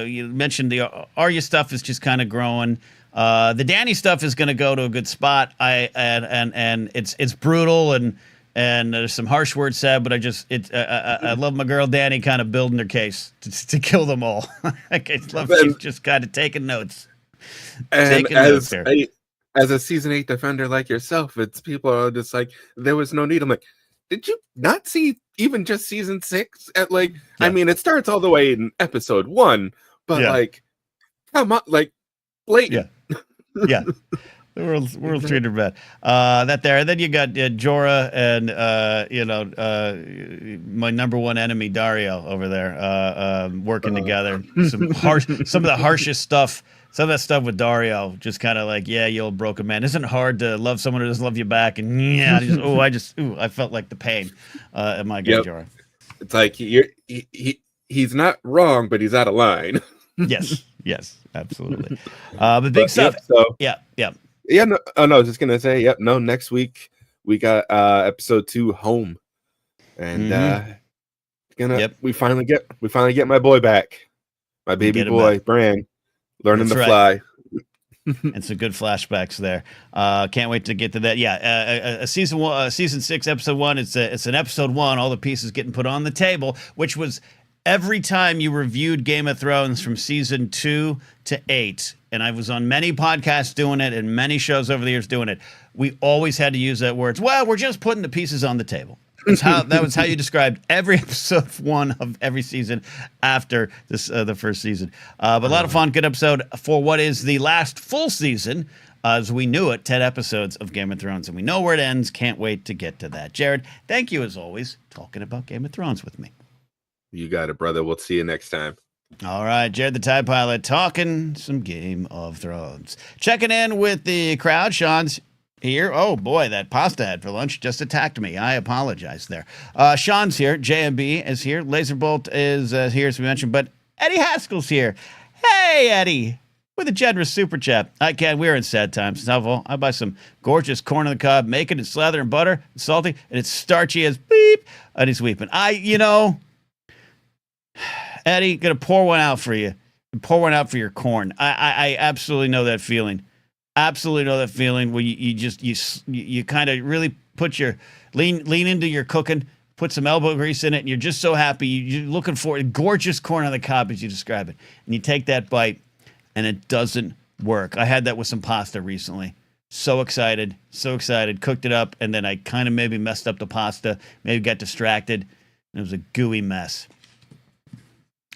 You mentioned the Arya stuff is just kind of growing. The Dany stuff is going to go to a good spot. And it's brutal and there's some harsh words said, but I love my girl Dany kind of building her case to kill them all. I love she's just kind of taking notes. And as a season 8 defender like yourself, it's people are just like, there was no need. I'm like, did you not see even just season 6? I mean, it starts all the way in episode 1, but come on, blatant. Yeah. The world's treated her bad. That there. And then you got Jorah and my number one enemy Dario over there working together. Some of the harshest stuff. Some of that stuff with Dario, just kind of like, you old broken man. Isn't it hard to love someone who doesn't love you back? And I felt like the pain at my guy Jorah. It's like he's not wrong, but he's out of line. Yes, absolutely. But big stuff. Yeah. Yeah, no, I was just gonna say, next week we got episode 2, Home, and we finally get my boy back, my baby boy Bran, learning to fly, and some good flashbacks there. Can't wait to get to that. A season 6, episode 1. It's an episode 1. All the pieces getting put on the table, which was every time you reviewed Game of Thrones from season 2 to 8. And I was on many podcasts doing it and many shows over the years doing it. We always had to use that word. Well, we're just putting the pieces on the table. That was how you described every episode 1 of every season after the first season. But a lot of fun, good episode for what is the last full season, as we knew it, 10 episodes of Game of Thrones. And we know where it ends. Can't wait to get to that. Jared, thank you as always, talking about Game of Thrones with me. You got it, brother. We'll see you next time. All right, Jared the Tide Pilot talking some Game of Thrones. Checking in with the crowd. Sean's here. Oh, boy, that pasta I had for lunch just attacked me. I apologize there. Sean's here. JMB is here. Laserbolt is here, as we mentioned. But Eddie Haskell's here. Hey, Eddie, with a generous super chat. We're in sad times. I buy some gorgeous corn on the cob, make it and slather in butter, and salty, and it's starchy as beep. And he's weeping. Eddie, gonna pour one out for you. Pour one out for your corn. I absolutely know that feeling. Absolutely know that feeling where you kind of really put your lean into your cooking, put some elbow grease in it, and you're just so happy. You're looking for a gorgeous corn on the cob as you describe it. And you take that bite, and it doesn't work. I had that with some pasta recently. So excited. Cooked it up, and then I kind of maybe messed up the pasta, maybe got distracted. It was a gooey mess.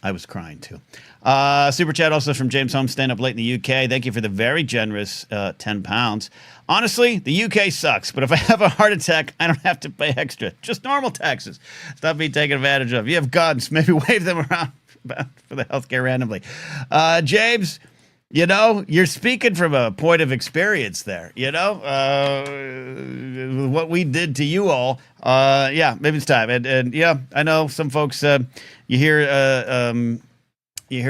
I was crying too. Super chat also from James Holmes, stand up late in the UK. Thank you for the very generous £10. Honestly, the UK sucks, but if I have a heart attack, I don't have to pay extra. Just normal taxes. Stop being taken advantage of. You have guns, maybe wave them around for the healthcare randomly. James, you know, you're speaking from a point of experience there, you know, what we did to you all. Yeah, maybe it's time. And yeah, I know some folks, you hear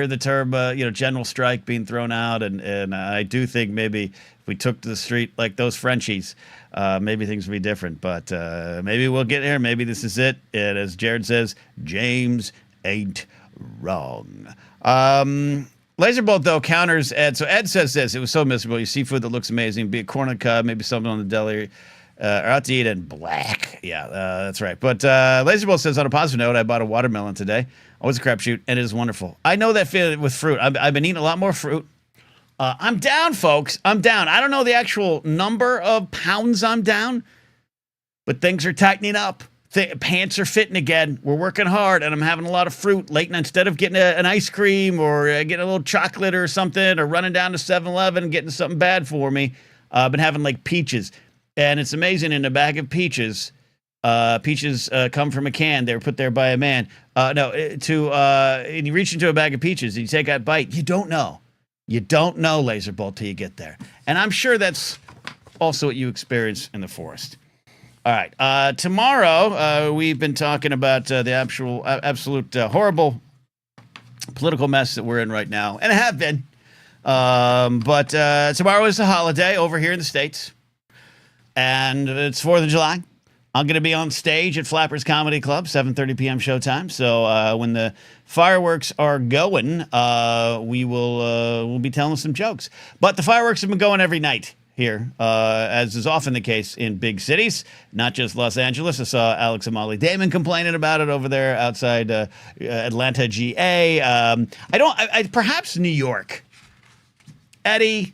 the term, general strike being thrown out. And I do think maybe if we took to the street like those Frenchies, maybe things would be different. But maybe we'll get there. Maybe this is it. And as Jared says, James ain't wrong. Laserbolt, though, counters Ed. So Ed says this. It was so miserable. You see food that looks amazing. Be it corn on the cob, maybe something on the deli. Or out to eat and black. Yeah, that's right. But Laserbolt says, on a positive note, I bought a watermelon today. Always a crapshoot, and it is wonderful. I know that feeling with fruit. I've been eating a lot more fruit. I'm down, folks. I'm down. I don't know the actual number of pounds I'm down, but things are tightening up. Pants are fitting again. We're working hard, and I'm having a lot of fruit late. And instead of getting an ice cream or getting a little chocolate or something or running down to 7-Eleven and getting something bad for me, I've been having like peaches. And it's amazing, in a bag of peaches, peaches come from a can. They were put there by a man. And you reach into a bag of peaches and you take that bite. You don't know. You don't know, Laserbolt, till you get there. And I'm sure that's also what you experience in the forest. All right. Tomorrow, we've been talking about the absolute horrible political mess that we're in right now. And I have been. But tomorrow is a holiday over here in the States. And it's 4th of July. I'm going to be on stage at Flappers Comedy Club, 7:30 p.m. showtime. So when the fireworks are going, we'll be telling some jokes. But the fireworks have been going every night here, as is often the case in big cities, not just Los Angeles. I saw Alex and Molly Damon complaining about it over there outside Atlanta, GA. Perhaps New York. Eddie.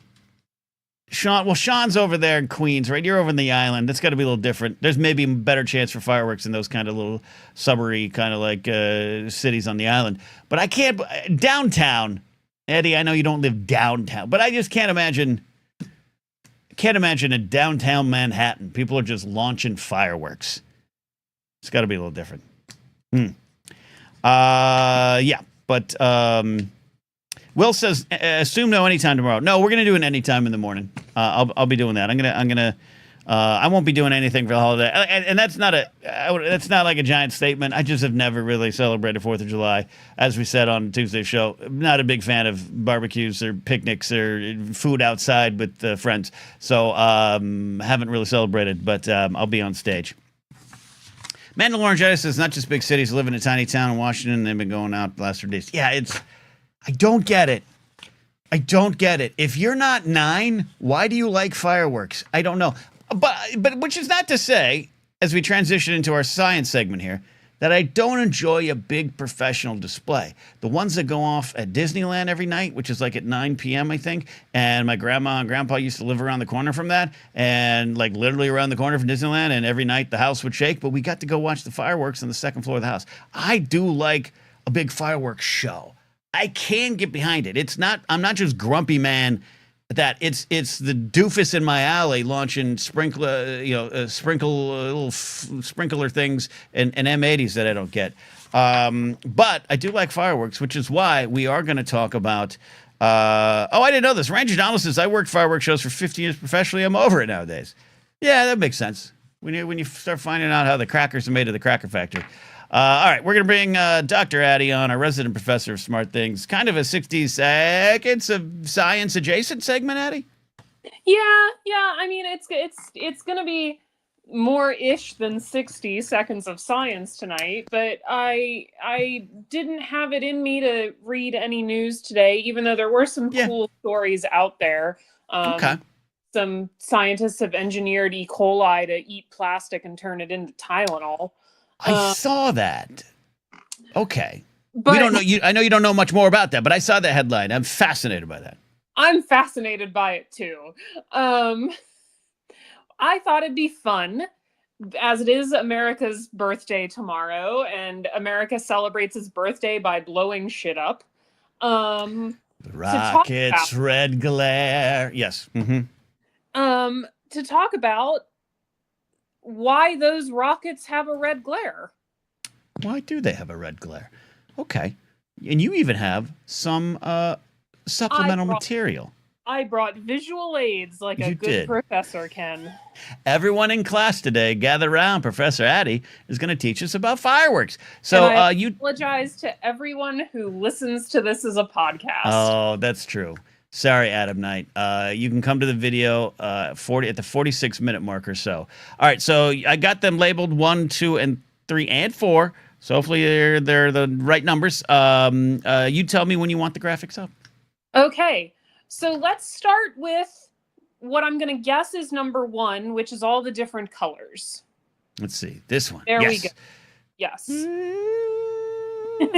Sean's over there in Queens, right? You're over in the island. That's got to be a little different. There's maybe a better chance for fireworks in those kind of little suburby kind of like cities on the island. But I can't downtown, Eddie. I know you don't live downtown, but I just can't imagine a downtown Manhattan. People are just launching fireworks. It's got to be a little different. Yeah, but Will says, assume no anytime tomorrow. No, we're going to do an anytime in the morning. I'll be doing that. I won't be doing anything for the holiday. And that's not like a giant statement. I just have never really celebrated 4th of July. As we said on Tuesday's show, I'm not a big fan of barbecues or picnics or food outside with friends. So, haven't really celebrated, but I'll be on stage. Mandalorian Jedi says, not just big cities, live in a tiny town in Washington. They've been going out the last 3 days. Yeah, I don't get it. If you're not 9, why do you like fireworks? I don't know. But which is not to say, as we transition into our science segment here, that I don't enjoy a big professional display. The ones that go off at Disneyland every night, which is like at 9 p.m., I think. And my grandma and grandpa used to live around the corner from that, and like literally around the corner from Disneyland. And every night the house would shake, but we got to go watch the fireworks on the second floor of the house. I do like a big fireworks show. I can get behind it. I'm not just grumpy man. That it's the doofus in my alley launching sprinkler things and M80s that I don't get. But I do like fireworks, which is why we are going to talk about. I didn't know this. Ranger Donald says, I worked fireworks shows for 15 years professionally. I'm over it nowadays. Yeah, that makes sense. When you start finding out how the crackers are made at the Cracker Factory. All right, we're going to bring Dr. Addy on, our resident professor of smart things. Kind of a 60 seconds of science adjacent segment, Addy? Yeah. I mean, it's going to be more-ish than 60 seconds of science tonight, but I didn't have it in me to read any news today, even though there were some cool stories out there. Okay. some scientists have engineered E. coli to eat plastic and turn it into Tylenol. I saw that. Okay. But we don't know. I know you don't know much more about that, but I saw the headline. I'm fascinated by that. I'm fascinated by it too. I thought it'd be fun, as it is America's birthday tomorrow, and America celebrates its birthday by blowing shit up. Rockets, red glare. Yes. Mm-hmm. To talk about why those rockets have a red glare. Why do they have a red glare? Okay. And you even have some supplemental material. I brought visual aids like a good professor can. Everyone in class today, gather around. Professor Addie is going to teach us about fireworks. So I apologize to everyone who listens to this as a podcast. Oh, that's true. Sorry, Adam Knight. You can come to the video at the 46-minute mark or so. All right, so I got them labeled 1, 2, and 3, and 4. So hopefully they're the right numbers. You tell me when you want the graphics up. Okay, so let's start with what I'm going to guess is number 1, which is all the different colors. Let's see this one. There we go. Yes.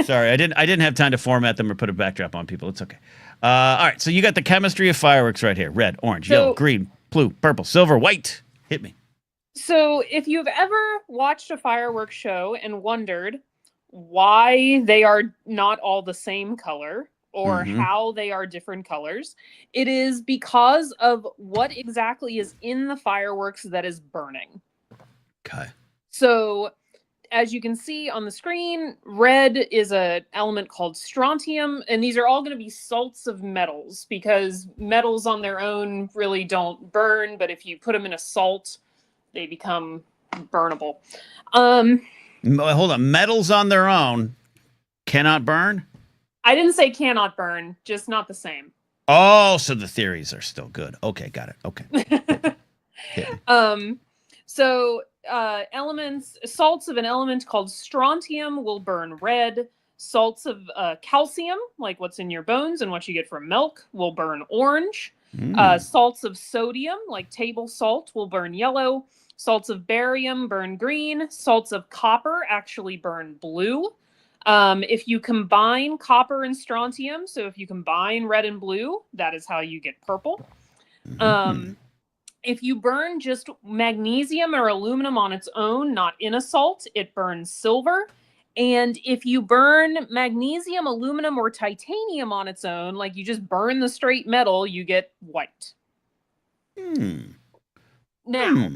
Sorry, I didn't have time to format them or put a backdrop on people. It's okay. All right, so you got the chemistry of fireworks right here: red, orange, yellow, green, blue, purple, silver, white. Hit me. So if you've ever watched a fireworks show and wondered why they are not all the same color or how they are different colors, it is because of what exactly is in the fireworks that is burning. Okay. So as you can see on the screen, red is an element called strontium, and these are all going to be salts of metals because metals on their own really don't burn, but if you put them in a salt, they become burnable. Hold on. Metals on their own cannot burn? I didn't say cannot burn, just not the same. Oh, so the theories are still good. Okay, got it. Okay. Salts of an element called strontium will burn red. Salts of calcium, like what's in your bones and what you get from milk, will burn orange. Salts of sodium, like table salt, will burn yellow. Salts of barium burn green. Salts of copper actually burn blue. If you combine copper and strontium, so if you combine red and blue, that is how you get purple. If you burn just magnesium or aluminum on its own, not in a salt, it burns silver. And if you burn magnesium, aluminum, or titanium on its own, like you just burn the straight metal, you get white. Now,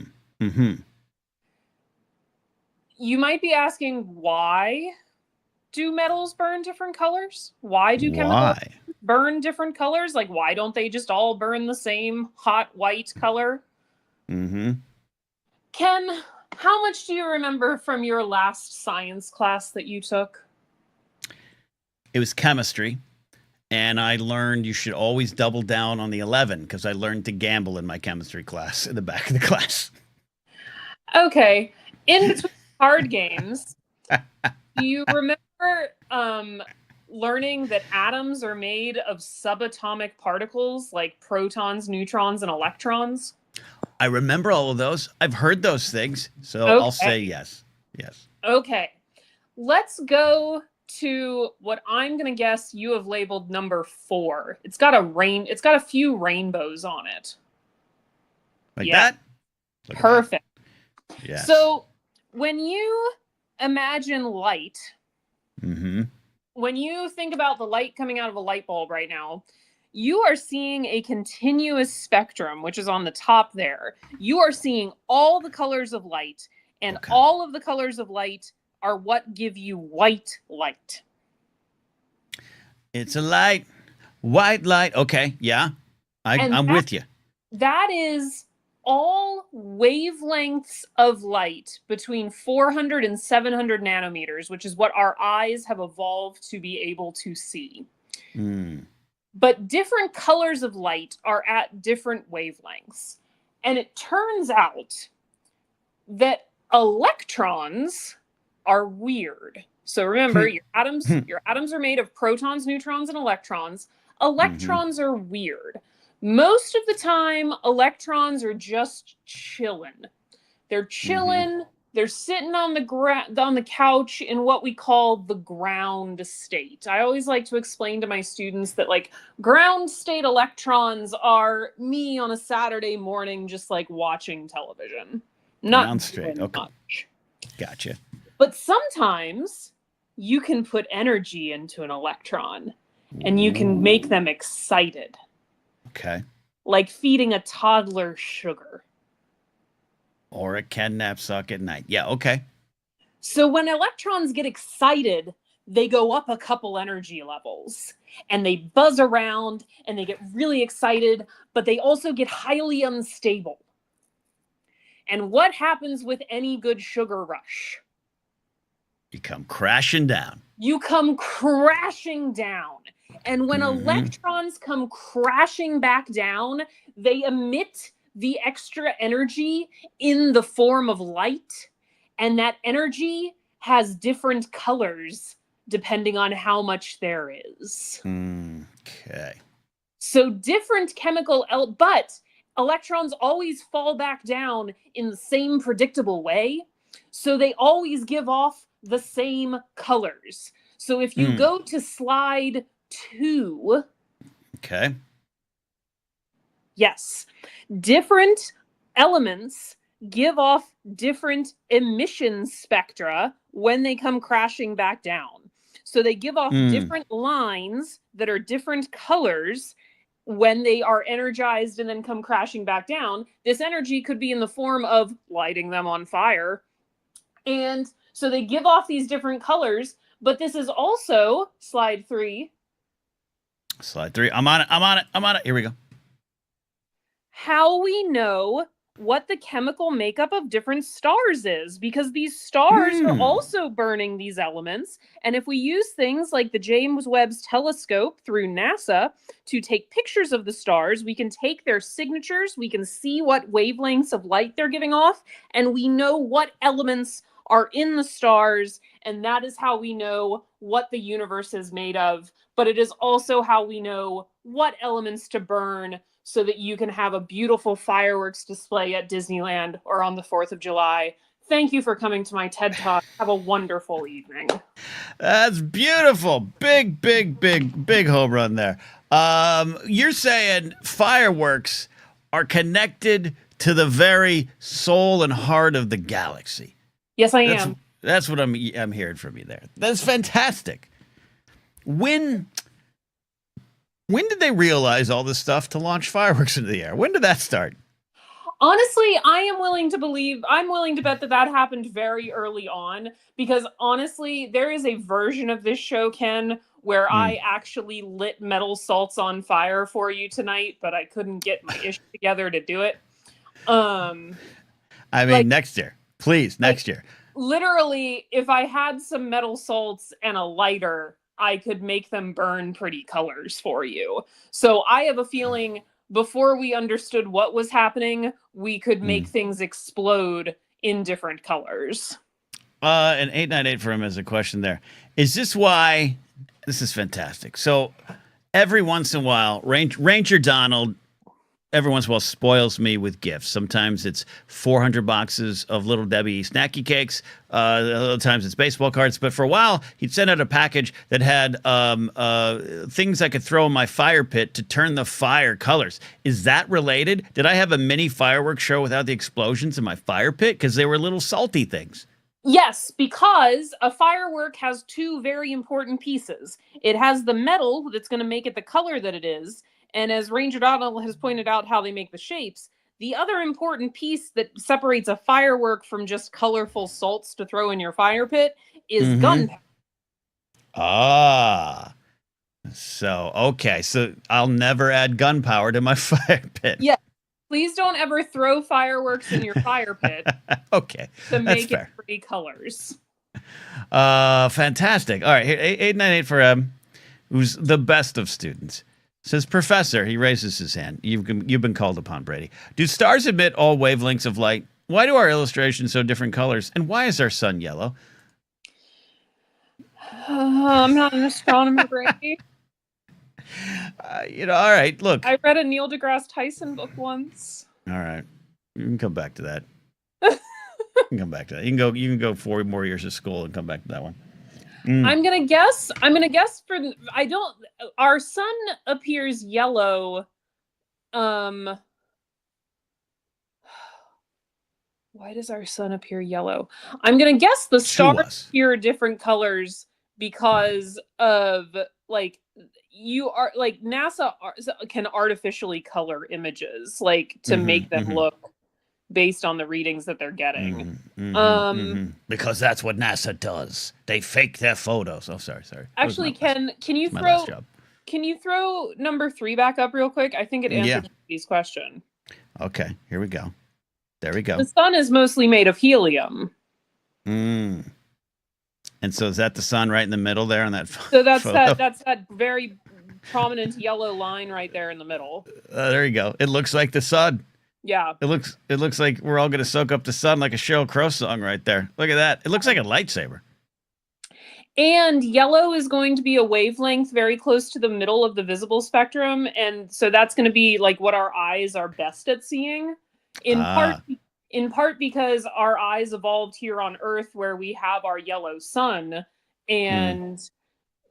you might be asking, why do metals burn different colors? Why do chemicals burn different colors? Like, why don't they just all burn the same hot white color? Ken, how much do you remember from your last science class that you took? It was chemistry, and I learned you should always double down on the 11 because I learned to gamble in my chemistry class in the back of the class. Okay. In between card games, do you remember learning that atoms are made of subatomic particles like protons, neutrons, and electrons? I remember all of those. I've heard those things, so I'll say yes. Yes. Okay. Let's go to what I'm going to guess you have labeled number 4. It's got a few rainbows on it. Like that? Perfect. Yeah. So when you imagine light, when you think about the light coming out of a light bulb right now, you are seeing a continuous spectrum, which is on the top there. You are seeing all the colors of light, and all of the colors of light are what give you white light. It's a light, white light. Okay, yeah, I'm with you. That is all wavelengths of light between 400 and 700 nanometers, which is what our eyes have evolved to be able to see. But different colors of light are at different wavelengths. And it turns out that electrons are weird. So remember, your atoms are made of protons, neutrons, and electrons. Electrons are weird. Most of the time, electrons are just chilling. They're chilling. They're sitting on the couch in what we call the ground state. I always like to explain to my students that like ground state electrons are me on a Saturday morning, just like watching television. Not ground state. Okay. Much. Gotcha. But sometimes you can put energy into an electron and you can make them excited. Okay. Like feeding a toddler sugar. Or a Ken Napzok at night. Yeah, okay. So when electrons get excited, they go up a couple energy levels and they buzz around and they get really excited, but they also get highly unstable. And what happens with any good sugar rush? You come crashing down. You come crashing down. And when electrons come crashing back down, they emit the extra energy in the form of light. And that energy has different colors depending on how much there is. Okay. So different chemical, but electrons always fall back down in the same predictable way. So they always give off the same colors. So if you go to slide 2. Okay. Yes. Different elements give off different emission spectra when they come crashing back down. So they give off different lines that are different colors when they are energized and then come crashing back down. This energy could be in the form of lighting them on fire. And so they give off these different colors, but this is also slide 3. Slide 3. I'm on it. Here we go. How we know what the chemical makeup of different stars is, because these stars are also burning these elements. And if we use things like the James Webb's telescope through NASA to take pictures of the stars, we can take their signatures, we can see what wavelengths of light they're giving off, and we know what elements are in the stars, and that is how we know what the universe is made of. But it is also how we know what elements to burn so that you can have a beautiful fireworks display at Disneyland or on the 4th of July. Thank you for coming to my TED Talk. Have a wonderful evening. That's beautiful. Big home run there. You're saying fireworks are connected to the very soul and heart of the galaxy. Yes, I am. That's what I'm hearing from you there. That's fantastic. When did they realize all this stuff to launch fireworks into the air? When did that start? Honestly, I'm willing to bet that happened very early on, because honestly, there is a version of this show, Ken, where I actually lit metal salts on fire for you tonight, but I couldn't get my issue together to do it. Next year. Please, next year. Literally, if I had some metal salts and a lighter, I could make them burn pretty colors for you. So I have a feeling before we understood what was happening, we could make things explode in different colors. And 898 for him has a question there. Is this why? This is fantastic. So every once in a while, Ranger Donald every once in a while spoils me with gifts. Sometimes it's 400 boxes of Little Debbie snacky cakes. Other times it's baseball cards. But for a while, he'd send out a package that had things I could throw in my fire pit to turn the fire colors. Is that related? Did I have a mini fireworks show without the explosions in my fire pit? Because they were little salty things. Yes, because a firework has 2 very important pieces. It has the metal that's going to make it the color that it is. And as Ranger Donald has pointed out how they make the shapes, the other important piece that separates a firework from just colorful salts to throw in your fire pit is gunpowder. Ah. So, okay. So I'll never add gunpowder to my fire pit. Yeah. Please don't ever throw fireworks in your fire pit. Okay. To make it pretty colors. Fantastic. All right. 898 for who's the best of students. Says, Professor, he raises his hand. You've been called upon, Brady. Do stars emit all wavelengths of light? Why do our illustrations show different colors? And why is our sun yellow? I'm not an astronomer, Brady. All right, look. I read a Neil deGrasse Tyson book once. All right. You can come back to that. You can come back to that. You can go 4 more years of school and come back to that one. I'm gonna guess our sun appears yellow. Why does our sun appear yellow? I'm gonna guess the stars appear different colors because of like NASA can artificially color images to make them look based on the readings that they're getting. Because that's what NASA does. They fake their photos. Oh, sorry. Actually, can you throw number 3 back up real quick? I think it answers Brady's question. Okay, here we go. There we go. The sun is mostly made of helium. And so is that the sun right in the middle there on that So that's photo? that's that very prominent yellow line right there in the middle. There you go. It looks like the sun. Yeah. It looks like we're all going to soak up the sun like a Sheryl Crow song right there. Look at that. It looks like a lightsaber. And yellow is going to be a wavelength very close to the middle of the visible spectrum. And so that's going to be like what our eyes are best at seeing. In part because our eyes evolved here on Earth where we have our yellow sun and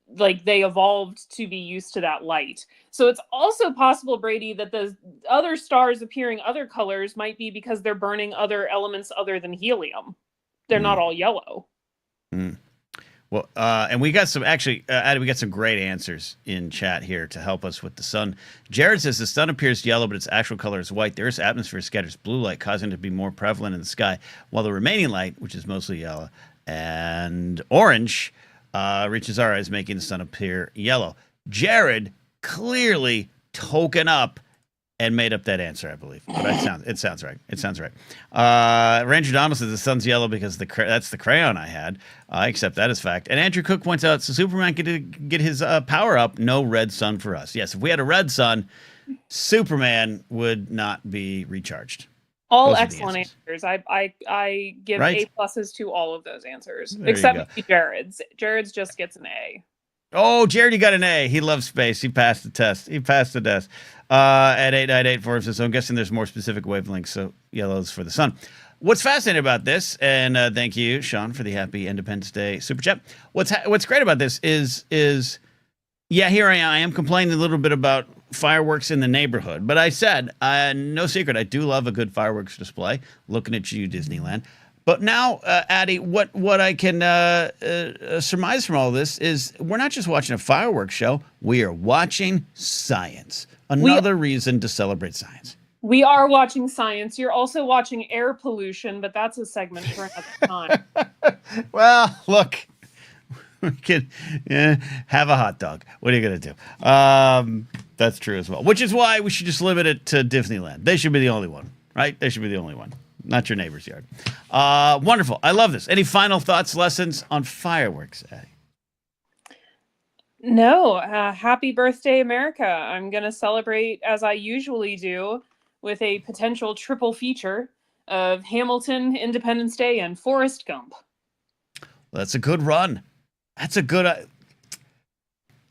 they evolved to be used to that light. So it's also possible, Brady, that the other stars appearing other colors might be because they're burning other elements other than helium. They're not all yellow. Well, and we got some, Adam, we got some great answers in chat here to help us with the sun. Jared says the sun appears yellow, but its actual color is white. The Earth's atmosphere scatters blue light, causing it to be more prevalent in the sky, while the remaining light, which is mostly yellow and orange, reaches our eyes, making the sun appear yellow. Jared clearly token up and made up that answer, I believe. But it sounds right. It sounds right. Ranger Donald says the sun's yellow because that's the crayon I had. I accept that as fact. And Andrew Cook points out, so Superman could get his power up. No red sun for us. Yes, if we had a red sun, Superman would not be recharged. All excellent answers. I give A+ to all of those answers, there except Jared's. Jared's just gets an A. Oh, Jared, you got an A. He loves space. He passed the test. At 8984 says, so I'm guessing there's more specific wavelengths, so yellow's for the sun. What's fascinating about this, and thank you, Sean, for the happy Independence Day super chat. What's great about this is here I am complaining a little bit about fireworks in the neighborhood, but I said, no secret, I do love a good fireworks display. Looking at you, Disneyland. But now, Addie, what I can surmise from all this is we're not just watching a fireworks show. We are watching science. Another reason to celebrate science. We are watching science. You're also watching air pollution, but that's a segment for another time. Well, look, we can have a hot dog. What are you going to do? That's true as well. Which is why we should just limit it to Disneyland. They should be the only one, right? They should be the only one. Not your neighbor's yard. Wonderful. I love this. Any final thoughts, lessons on fireworks, Addie? No. Happy birthday, America. I'm going to celebrate, as I usually do, with a potential triple feature of Hamilton, Independence Day, and Forrest Gump. Well, that's a good run. That's a good...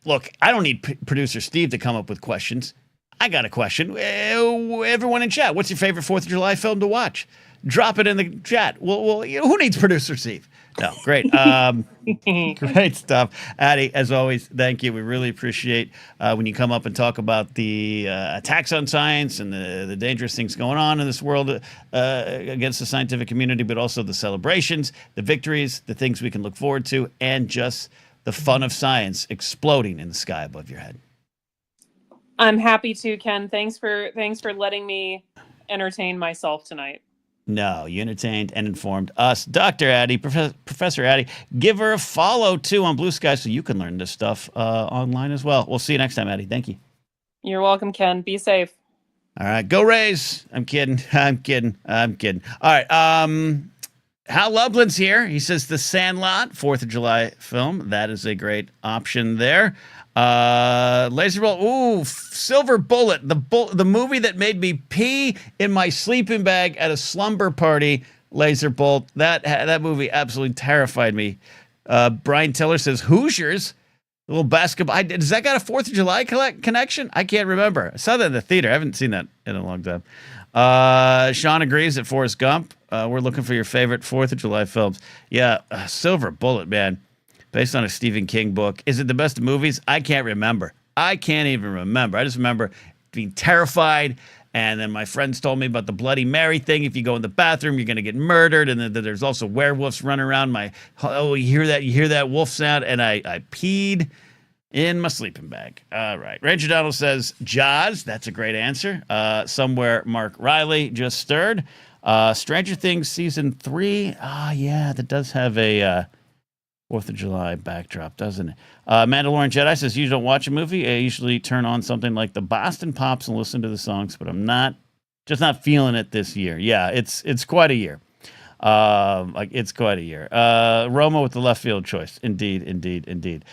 Look, I don't need producer Steve to come up with questions. I got a question. Everyone in chat, what's your favorite 4th of July film to watch? Drop it in the chat. Well, who needs producer Steve? No, great. Great stuff. Addie, as always, thank you. We really appreciate when you come up and talk about the attacks on science and the dangerous things going on in this world against the scientific community, but also the celebrations, the victories, the things we can look forward to, and just the fun of science exploding in the sky above your head. I'm happy to, Ken. Thanks for letting me entertain myself tonight. No, you entertained and informed us. Dr. Addie, Professor Addie, give her a follow, too, on Blue Sky so you can learn this stuff online as well. We'll see you next time, Addie. Thank you. You're welcome, Ken. Be safe. All right. Go Rays. I'm kidding. All right. Hal Lublin's here. He says The Sandlot, 4th of July film. That is a great option there. Laser Bullet. Ooh, Silver Bullet. The movie that made me pee in my sleeping bag at a slumber party. Laser Bolt. That movie absolutely terrified me. Brian Tiller says Hoosiers. A little basketball. Does that got a 4th of July connection? I can't remember. I saw that in the theater. I haven't seen that in a long time. Sean agrees that Forrest Gump. We're looking for your favorite 4th of July films. Yeah, Silver Bullet, man. Based on a Stephen King book. Is it the best of movies? I can't remember. I can't even remember. I just remember being terrified. And then my friends told me about the Bloody Mary thing. If you go in the bathroom, you're going to get murdered. And then there's also werewolves running around. You hear that wolf sound. And I peed in my sleeping bag. All right. Ranger Donald says, Jaws. That's a great answer. Somewhere Mark Riley just stirred. Stranger Things Season 3. Yeah, that does have a 4th of July backdrop, doesn't it? Mandalorian Jedi says, you don't watch a movie. I usually turn on something like the Boston Pops and listen to the songs, but I'm not feeling it this year. Yeah, it's quite a year. It's quite a year. Roma with the left field choice. Indeed.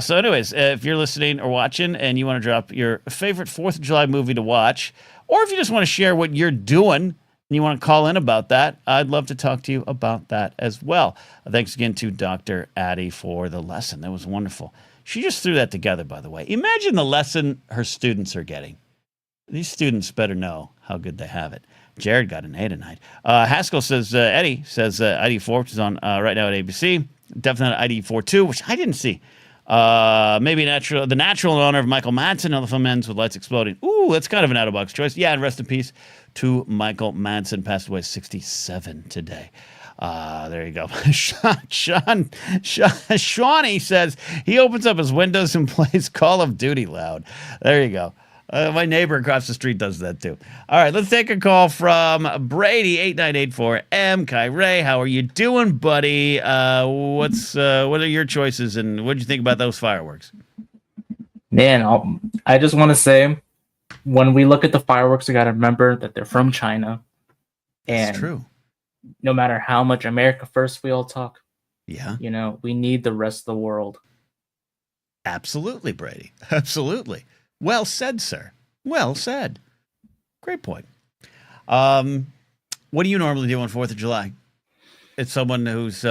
So anyways, if you're listening or watching and you want to drop your favorite 4th of July movie to watch, or if you just want to share what you're doing, and you want to call in about that, I'd love to talk to you about that as well. Thanks again to Dr. Addie for the lesson. That was wonderful. She just threw that together, by the way. Imagine the lesson her students are getting. These students better know how good they have it. Jared got an A tonight. Haskell says, Eddie says ID4, which is on right now at ABC. Definitely ID4 too, which I didn't see. Maybe the natural in honor of Michael Madsen. How the film ends with lights exploding. Ooh, that's kind of an out-of-box choice. Yeah, and rest in peace to Michael Madsen, passed away 67 today. There you go. Shawnee says he opens up his windows and plays Call of Duty loud. There you go. My neighbor across the street does that too. All right, let's take a call from Brady 8984M. Kai Ray, how are you doing, buddy? What are your choices, and what did you think about those fireworks? Man, I just want to say, when we look at the fireworks, we got to remember that they're from China. And that's true. No matter how much America first we all talk, yeah, we need the rest of the world. Absolutely, Brady. Absolutely. Well said, sir. Well said. Great point. What do you normally do on 4th of July? It's someone who's,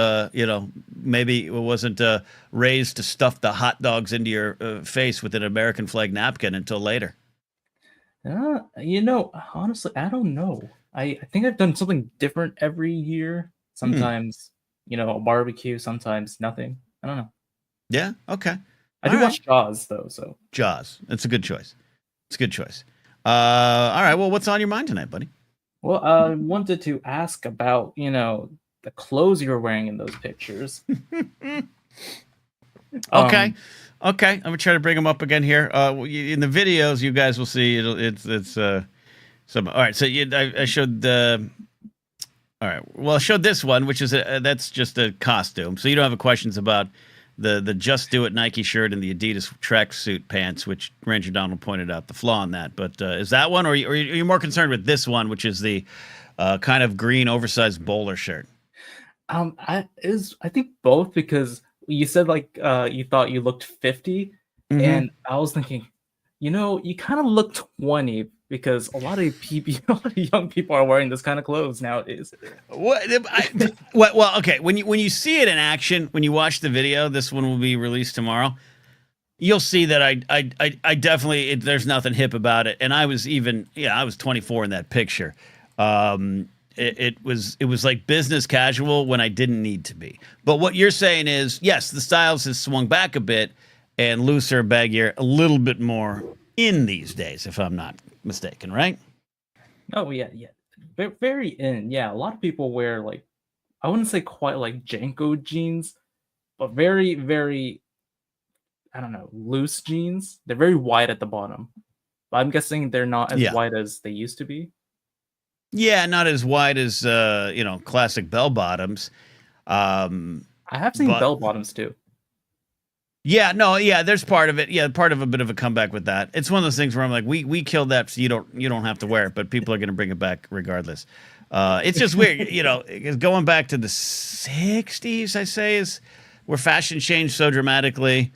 maybe wasn't raised to stuff the hot dogs into your face with an American flag napkin until later. Honestly, I don't know. I think I've done something different every year. Sometimes, a barbecue, sometimes nothing. I don't know. Yeah, okay. I do watch Jaws, though, so. Jaws. It's a good choice. All right, well, what's on your mind tonight, buddy? Well, I wanted to ask about, the clothes you were wearing in those pictures. Okay. I'm gonna try to bring them up again here. In the videos, you guys will see it's some. All right, so I showed the. All right, well, I showed this one, which is that's just a costume, so you don't have questions about the Just Do It Nike shirt and the Adidas tracksuit pants, which Ranger Donald pointed out the flaw in that. But is that one, or are you more concerned with this one, which is the kind of green oversized bowler shirt? I think both, because you said you thought you looked 50, and I was thinking, you kind of look 20, because a lot of young people are wearing this kind of clothes nowadays. Well, okay. When you see it in action, when you watch the video, this one will be released tomorrow. You'll see that I definitely there's nothing hip about it. And I was 24 in that picture. It was like business casual when I didn't need to be. But what you're saying is, yes, the styles has swung back a bit and looser, baggier, a little bit more in these days, if I'm not mistaken, right? Oh yeah, very in. Yeah, a lot of people wear I wouldn't say quite like Janko jeans, but very, very, I don't know, loose jeans. They're very wide at the bottom, but I'm guessing they're not as wide as they used to be. Yeah, not as wide as classic bell bottoms. I have seen bell bottoms too. Yeah, no, yeah, there's part of it. Yeah, part of a bit of a comeback with that. It's one of those things where I'm like, we killed that, so you don't have to wear it, but people are going to bring it back regardless. It's just weird, going back to the 60s, I say, is where fashion changed so dramatically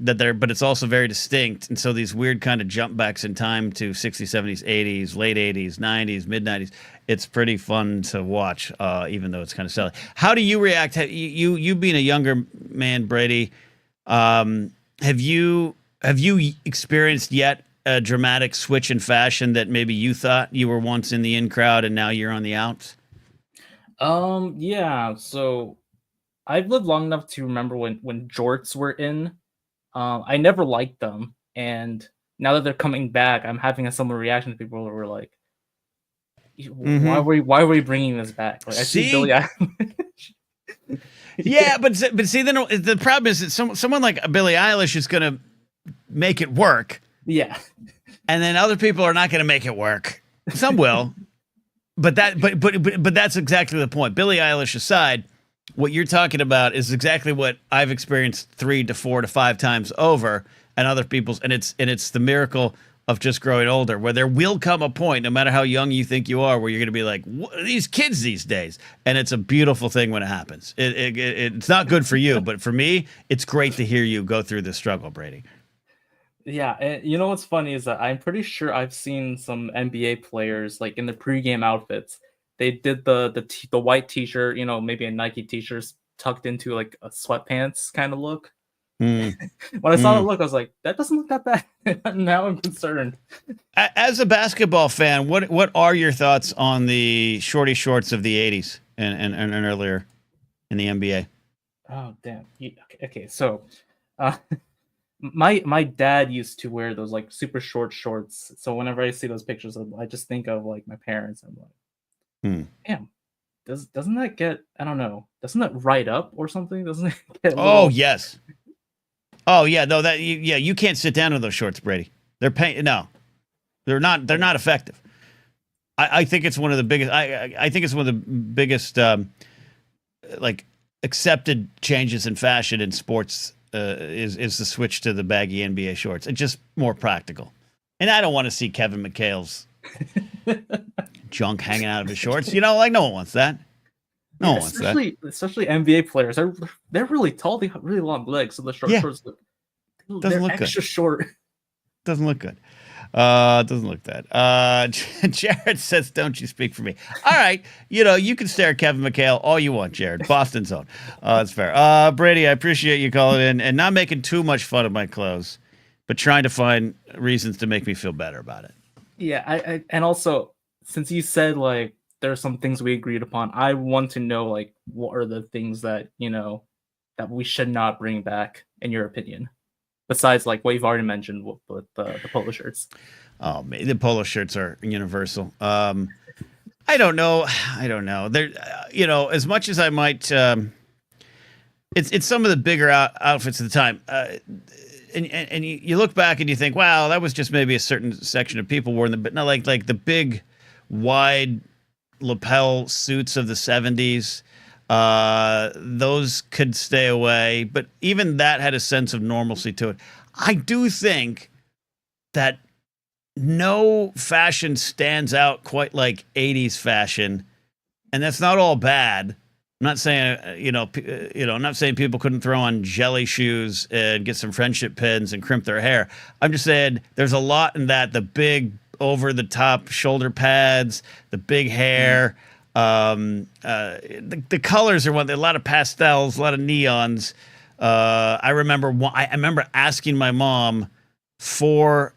but it's also very distinct, and so these weird kind of jump backs in time to 60s, 70s, 80s, late 80s, 90s, mid 90s. It's pretty fun to watch, even though it's kind of silly. How do you react? You being a younger man, Brady. have you experienced yet a dramatic switch in fashion that maybe you thought you were once in the in crowd and now you're on the outs? Yeah. So I've lived long enough to remember when jorts were in. I never liked them, and now that they're coming back, I'm having a similar reaction to people who were like, why were we bringing this back? Like, I see Billie Eilish. Yeah, but see, then the problem is that someone like Billie Eilish is going to make it work. Yeah, and then other people are not going to make it work. Some will, but that's exactly the point. Billie Eilish aside, what you're talking about is exactly what I've experienced 3 to 4 to 5 times over, and other people's, and it's the miracle of just growing older, where there will come a point, no matter how young you think you are, where you're going to be like, what are these kids these days? And it's a beautiful thing when it happens. It's not good for you, but for me, it's great to hear you go through this struggle, Brady. Yeah, and you know what's funny is that I'm pretty sure I've seen some NBA players like in the pregame outfits. They did the white t-shirt, maybe a Nike t-shirt tucked into like a sweatpants kind of look. When I saw the look, I was like, that doesn't look that bad. Now I'm concerned. As a basketball fan, what are your thoughts on the shorty shorts of the 80s and earlier in the NBA? Oh, damn. Okay, so my dad used to wear those like super short shorts. So whenever I see those pictures, I just think of like my parents. I'm like, damn. Doesn't that get, I don't know, doesn't that ride up or something? Doesn't it get yes. Oh yeah, no, you can't sit down in those shorts, Brady. They're they're not effective. I think it's one of the biggest. I think it's one of the biggest like accepted changes in fashion in sports is the switch to the baggy NBA shorts. It's just more practical, and I don't want to see Kevin McHale's junk hanging out of his shorts. Like no one wants that. No one wants that. Especially NBA players. They're really tall. They have really long legs, so the shorts doesn't look extra good. Short. Doesn't look good. Doesn't look that. Jared says, "Don't you speak for me." All right, you can stare at Kevin McHale all you want, Jared. Boston's own. That's fair. Brady, I appreciate you calling in and not making too much fun of my clothes, but trying to find reasons to make me feel better about it. Yeah, I and also since you said like there are some things we agreed upon, I want to know like what are the things that that we should not bring back in your opinion. Besides, like what you've already mentioned with the polo shirts. Oh, man, the polo shirts are universal. I don't know. There, as much as I might, it's some of the bigger outfits at the time. And you look back and you think, wow, that was just maybe a certain section of people wore them, but not like the big, wide lapel suits of the 70s. Those could stay away, but even that had a sense of normalcy to it. I do think that no fashion stands out quite like 80s fashion, and that's not all bad. I'm not saying, I'm not saying people couldn't throw on jelly shoes and get some friendship pins and crimp their hair. I'm just saying there's a lot in that, the big over-the-top shoulder pads, the big hair. The colors are a lot of pastels, a lot of neons. I remember asking my mom for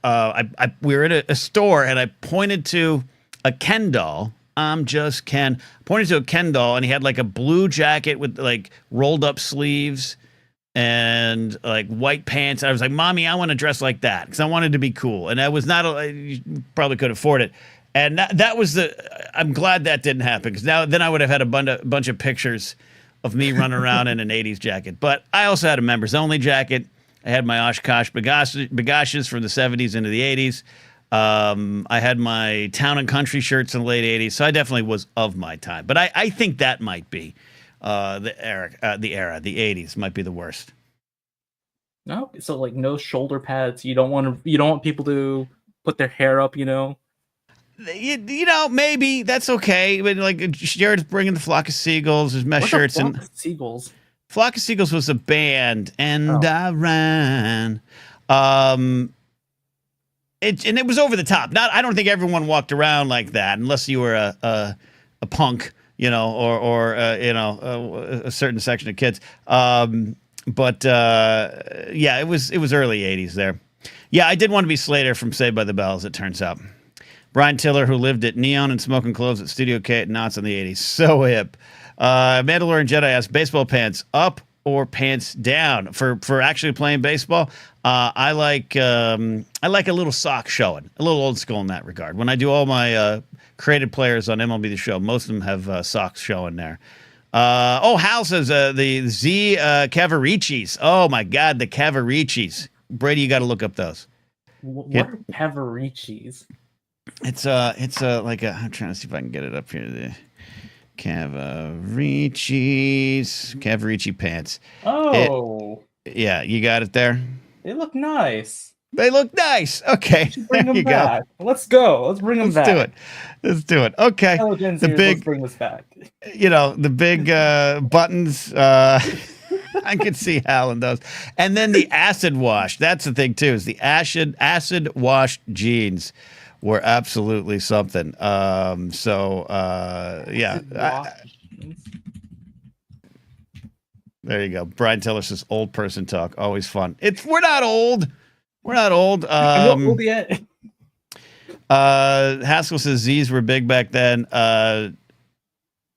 we were at a store and I pointed to a Ken doll. I'm just Ken. Pointed to a Ken doll and he had like a blue jacket with like rolled up sleeves and like white pants. I was like, Mommy, I want to dress like that because I wanted to be cool. And I was not, you probably could afford it. And that was I'm glad that didn't happen because then I would have had a bunch of pictures of me running around in an 80s jacket. But I also had a members only jacket. I had my Oshkosh bagoshes from the 70s into the 80s. I had my town and country shirts in the late 80s. So I definitely was of my time. But I think that might be the era. The 80s might be the worst. No, so like no shoulder pads. You don't want people to put their hair up, Maybe that's okay. But like Jared's bringing the Flock of Seagulls, his mesh shirts, and Seagulls. Flock of Seagulls was a band, and I ran. It was over the top. I don't think everyone walked around like that, unless you were a punk, or a certain section of kids. But yeah, it was early 80s there. Yeah, I did want to be Slater from Saved by the Bell, as it turns out. Brian Tiller, who lived at Neon and smoking clothes at Studio K at Knott's in the 80s. So hip. Mandalorian Jedi asked, baseball pants up or pants down? For actually playing baseball, I like a little sock showing. A little old school in that regard. When I do all my created players on MLB The Show, most of them have socks showing there. Hal says the Z Cavaricis. Oh, my God, the Cavaricis. Brady, you got to look up those. What are Cavaricis? It's like a. I'm trying to see if I can get it up here. The Cavarici pants. Oh, yeah, you got it there. they look nice. They look nice. Okay, Bring them back. Let's go. Let's bring them back. Let's do it. Okay, the big. Let's bring this back. You know, the big buttons. I could see Hal in those, and then the acid wash. That's the thing too. Is the acid wash jeans were absolutely something. Yeah. There you go. Brian Tiller says old person talk. Always fun. We're not old. We're not old. I'm not old yet. Haskell says Z's were big back then. But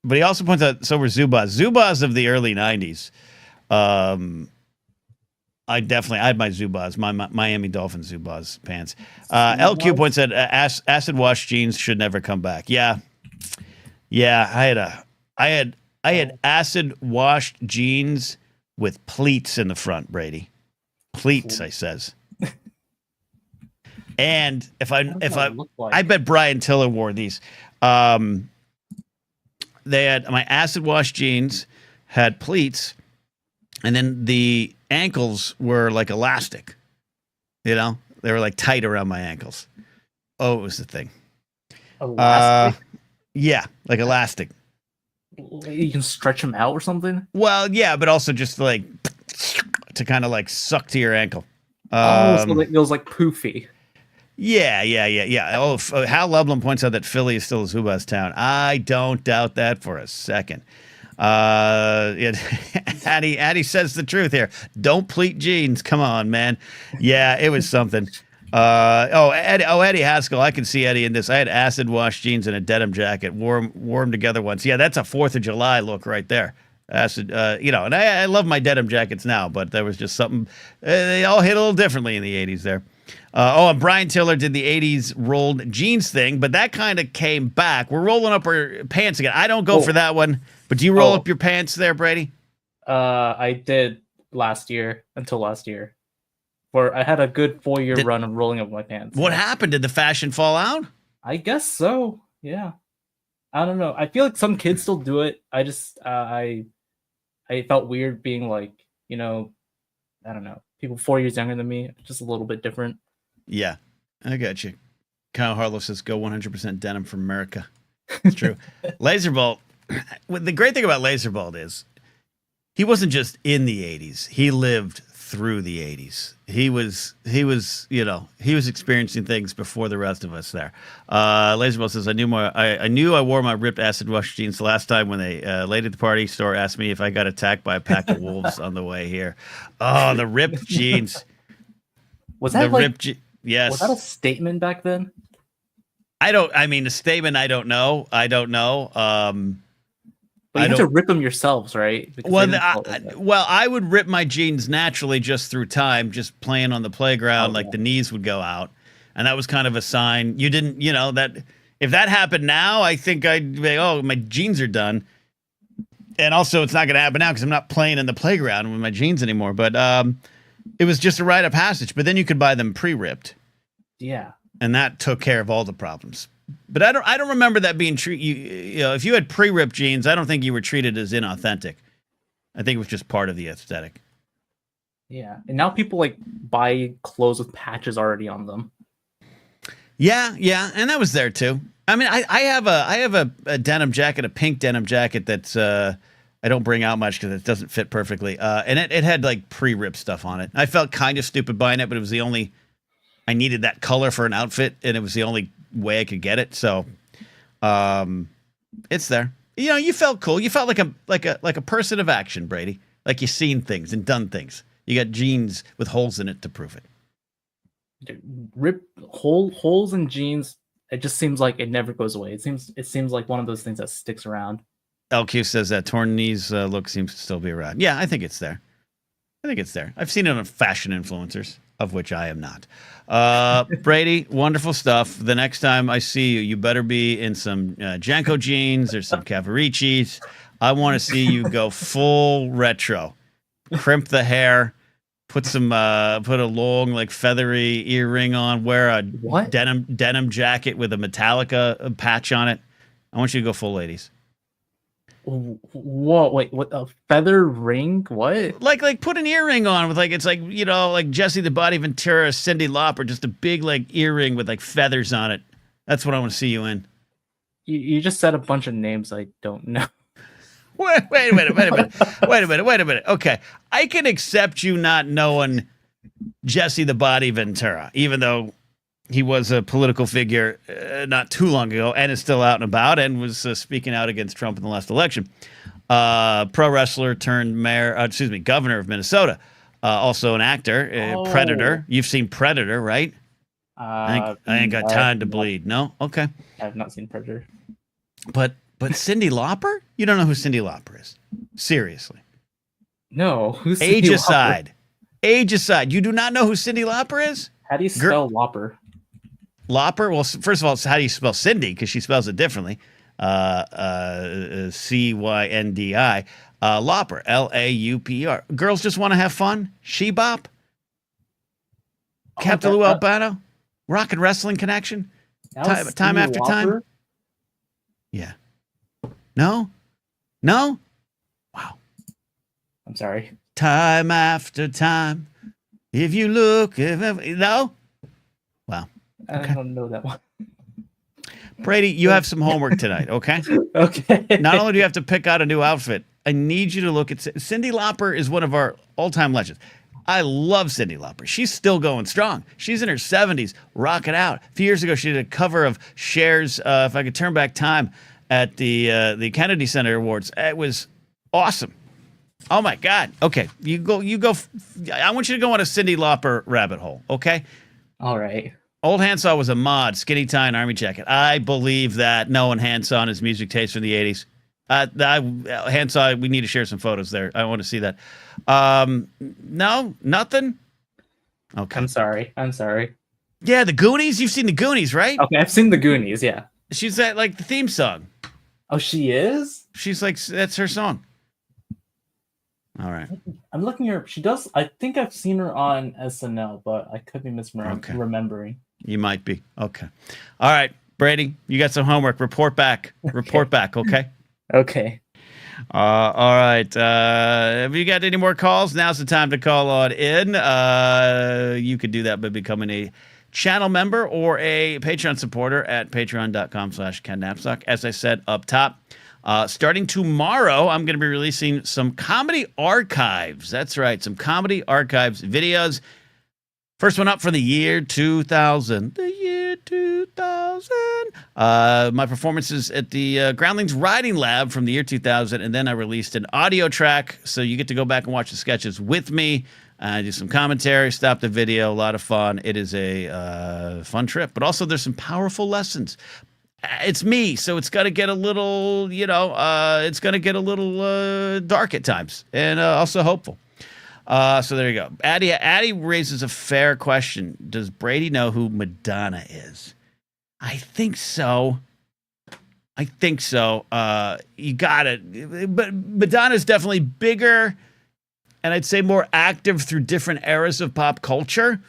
he also points out so were Zubaz. Zubaz of the early 90s. I had my Zubaz, my Miami Dolphins Zubaz pants. LQ points out acid wash jeans should never come back. Yeah. I had acid washed jeans with pleats in the front, Brady. Pleats, I says. And I bet Brian Tiller wore these. They had my acid wash jeans had pleats. And then the ankles were like elastic. You know? They were like tight around my ankles. Oh, it was the thing. Elastic? Yeah, like elastic. You can stretch them out or something? Well, yeah, but also just like to kind of like suck to your ankle. So it was like poofy. Yeah. Oh, Hal Lublin points out that Philly is still a Zubaz town. I don't doubt that for a second. Addie says the truth here. Don't pleat jeans. Come on, man. Yeah, it was something. Eddie Haskell. I can see Eddie in this. I had acid wash jeans and a denim jacket. Wore them together once. Yeah, that's a 4th of July look right there. Acid, and I love my denim jackets now, but there was just something. They all hit a little differently in the 80s there. And Brian Tiller did the 80s rolled jeans thing, but that kind of came back. We're rolling up our pants again. I don't go for that one, but do you roll up your pants there, Brady? I did until last year. Where I had a good 4-year run of rolling up my pants. What happened? Did the fashion fall out? I guess so. Yeah. I don't know. I feel like some kids still do it. I just, I felt weird being like, I don't know. People 4 years younger than me, just a little bit different. Yeah, I got you. Kyle Harlow says, go 100% denim for America. It's true. Laserball, the great thing about Laserball is he wasn't just in the 80s. He lived through the 80s. He was experiencing things before the rest of us there. Laserball says, I knew I wore my ripped acid wash jeans the last time when they lady at the party store asked me if I got attacked by a pack of wolves on the way here. Oh, the ripped jeans. Was that yes. Was that a statement back then? A statement, I don't know. But you have to rip them yourselves, right? I would rip my jeans naturally just through time, just playing on the playground, the knees would go out. And that was kind of a sign. You didn't, that if that happened now, I think I'd be, my jeans are done. And also it's not going to happen now because I'm not playing in the playground with my jeans anymore. But it was just a rite of passage. But then you could buy them pre-ripped. Yeah. And that took care of all the problems. But I don't remember that being true. If you had pre-ripped jeans, I don't think you were treated as inauthentic. I think it was just part of the aesthetic. Yeah, and now people buy clothes with patches already on them. Yeah, and that was there too. I mean, I have a denim jacket, a pink denim jacket that's I don't bring out much because it doesn't fit perfectly. And it had pre-ripped stuff on it. I felt kind of stupid buying it, but it was the only. I needed that color for an outfit, and it was the only way I could get it. So, it's there. You felt cool. You felt like a person of action, Brady. like you've seen things and done things. You got jeans with holes in it to prove it. Rip holes in jeans. It just seems like it never goes away. It seems like one of those things that sticks around. LQ says that torn knees look seems to still be around. Yeah, I think it's there. I've seen it on fashion influencers, of which I am not. Brady, wonderful stuff. The next time I see you, you better be in some Janko jeans or some Cavaricis. I want to see you go full retro. Crimp the hair. Put a long, like, feathery earring on. Wear a denim jacket with a Metallica patch on it. I want you to go full ladies. Whoa! Wait, what? A feather ring? What? Like put an earring on with, like, it's like, you know, like Jesse the Body Ventura, Cyndi Lauper, just a big, like, earring with, like, feathers on it. That's what I want to see you in. You just said a bunch of names I don't know. Wait a minute. Okay, I can accept you not knowing Jesse the Body Ventura, even though he was a political figure not too long ago and is still out and about and was speaking out against Trump in the last election. Pro wrestler turned governor of Minnesota. Also an actor, Predator. You've seen Predator, right? I ain't got time to bleed. No? Okay. I have not seen Predator. But Cyndi Lauper? You don't know who Cyndi Lauper is? Seriously. No. Who's Age aside. You do not know who Cyndi Lauper is? How do you spell Lauper? Lauper? Well, first of all, how do you spell Cindy? Because she spells it differently. Cyndi. Lauper. Lauper. Girls just want to have fun. She-bop. Captain Lou Albano. Rock and Wrestling Connection. Time after time. Yeah. No? Wow. I'm sorry. Time after time. If you look, no? Wow. Okay. I don't know that one. Brady, you have some homework tonight, okay? Okay. Not only do you have to pick out a new outfit, I need you to look at Cyndi Lauper is one of our all-time legends. I love Cyndi Lauper. She's still going strong. She's in her 70s, rocking out. A few years ago, she did a cover of Cher's If I Could Turn Back Time at the Kennedy Center Awards. It was awesome. Oh my God. Okay, you go. I want you to go on a Cyndi Lauper rabbit hole. Okay. All right. Old Handsaw was a mod, skinny tie and army jacket. I believe that knowing Handsaw and his music taste from the 80s. Handsaw, we need to share some photos there. I want to see that. No, nothing. Okay. I'm sorry. Yeah, the Goonies. You've seen the Goonies, right? Okay, I've seen the Goonies. Yeah. She's at, like, the theme song. Oh, she is? She's like, that's her song. All right. I'm looking her. She does. I think I've seen her on SNL, but I could be misremembering. You might be. Okay. All right, Brady, you got some homework. Report back. Okay. Okay. All right. Have you got any more calls? Now's the time to call on in. You could do that by becoming a channel member or a Patreon supporter at patreon.com/Ken Napzok. As I said up top, starting tomorrow, I'm going to be releasing some comedy archives. That's right, some comedy archives videos. First one up for the year 2000. The year 2000. My performances at the Groundlings Riding Lab from the year 2000, and then I released an audio track, so you get to go back and watch the sketches with me. Do some commentary, stop the video, a lot of fun. It is a fun trip, but also there's some powerful lessons. It's me, so it's got to get a little, it's going to get a little dark at times, and also hopeful. So there you go. Addie raises a fair question. Does Brady know who Madonna is? I think so. You got it. But Madonna's definitely bigger, and I'd say more active through different eras of pop culture.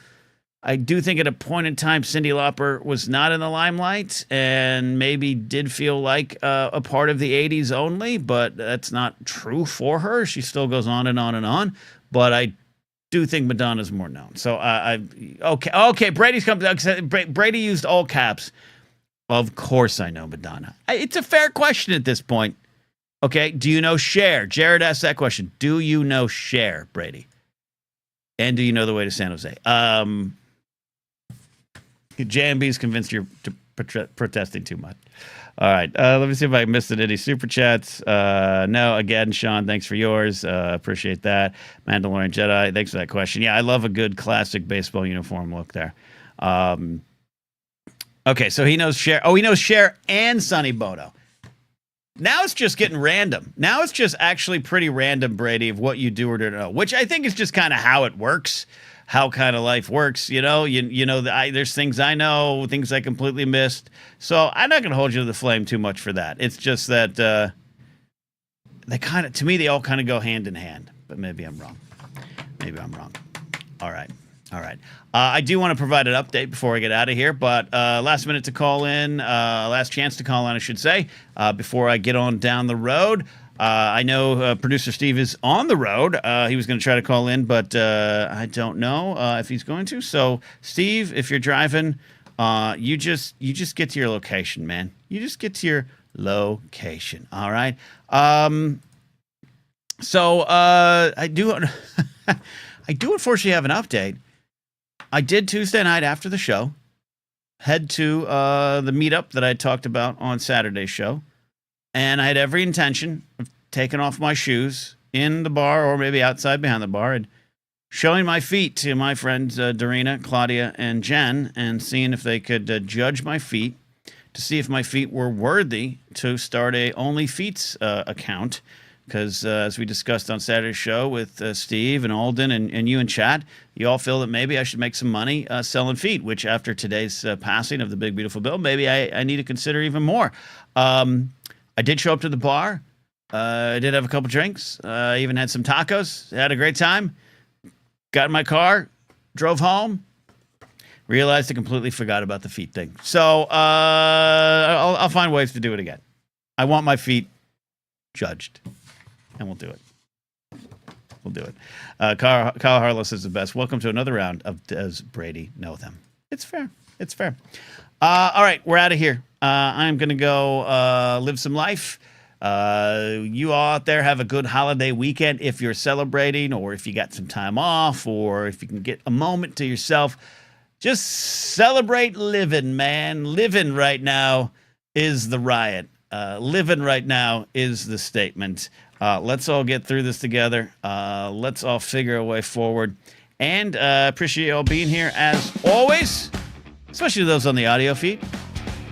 I do think at a point in time, Cyndi Lauper was not in the limelight and maybe did feel like a part of the 80s only, but that's not true for her. She still goes on and on and on. But I do think Madonna's more known. So okay. Brady's come. Brady used all caps. Of course, I know Madonna. It's a fair question at this point. Okay, do you know Cher? Jared asked that question. Do you know Cher, Brady? And do you know the way to San Jose? JMB's convinced you're protesting too much. All right. Let me see if I missed any super chats. No, again, Sean, thanks for yours. Appreciate that. Mandalorian Jedi, thanks for that question. Yeah, I love a good classic baseball uniform look there. Okay, so he knows Cher. Oh, he knows Cher and Sonny Bono. Now it's just getting random. Now it's just actually pretty random, Brady, of what you do or don't know, which I think is just kind of how it works, how kind of life works. You know, there's things I know, things I completely missed. So I'm not going to hold you to the flame too much for that. It's just that they kind of, to me, they all kind of go hand in hand. But maybe I'm wrong. Maybe I'm wrong. All right. All right. I do want to provide an update before I get out of here, but last minute to call in, last chance to call in, I should say, before I get on down the road. I know producer Steve is on the road. He was going to try to call in, but I don't know if he's going to. So, Steve, if you're driving, you just get to your location, man. You just get to your location. All right. So I do unfortunately have an update. I did Tuesday night after the show head to the meetup that I talked about on Saturday's show, and I had every intention of taking off my shoes in the bar or maybe outside behind the bar and showing my feet to my friends Dorina, Claudia, and Jen, and seeing if they could judge my feet to see if my feet were worthy to start a Only Feets account. Because as we discussed on Saturday's show with Steve and Alden and you in chat, you all feel that maybe I should make some money selling feet, which after today's passing of the big, beautiful Bill, maybe I need to consider even more. I did show up to the bar. I did have a couple drinks. I even had some tacos. Had a great time. Got in my car, drove home, realized I completely forgot about the feet thing. So I'll find ways to do it again. I want my feet judged. And we'll do it. We'll do it. Kyle Harless is the best. Welcome to another round of Does Brady Know Them? It's fair. It's fair. All right, we're out of here. I'm going to go live some life. You all out there have a good holiday weekend if you're celebrating or if you got some time off or if you can get a moment to yourself. Just celebrate living, man. Living right now is the riot. Living right now is the statement. Let's all get through this together. Let's all figure a way forward. And appreciate you all being here as always, especially those on the audio feed.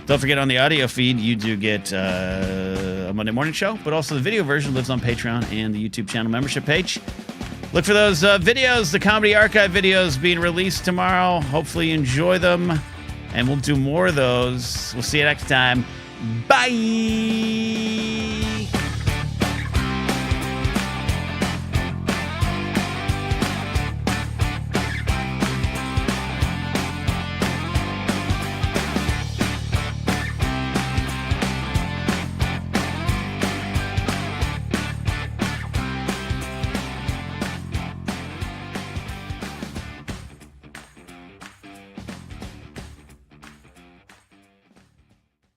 Don't forget on the audio feed, you do get a Monday morning show, but also the video version lives on Patreon and the YouTube channel membership page. Look for those videos, the Comedy Archive videos being released tomorrow. Hopefully you enjoy them, and we'll do more of those. We'll see you next time. Bye!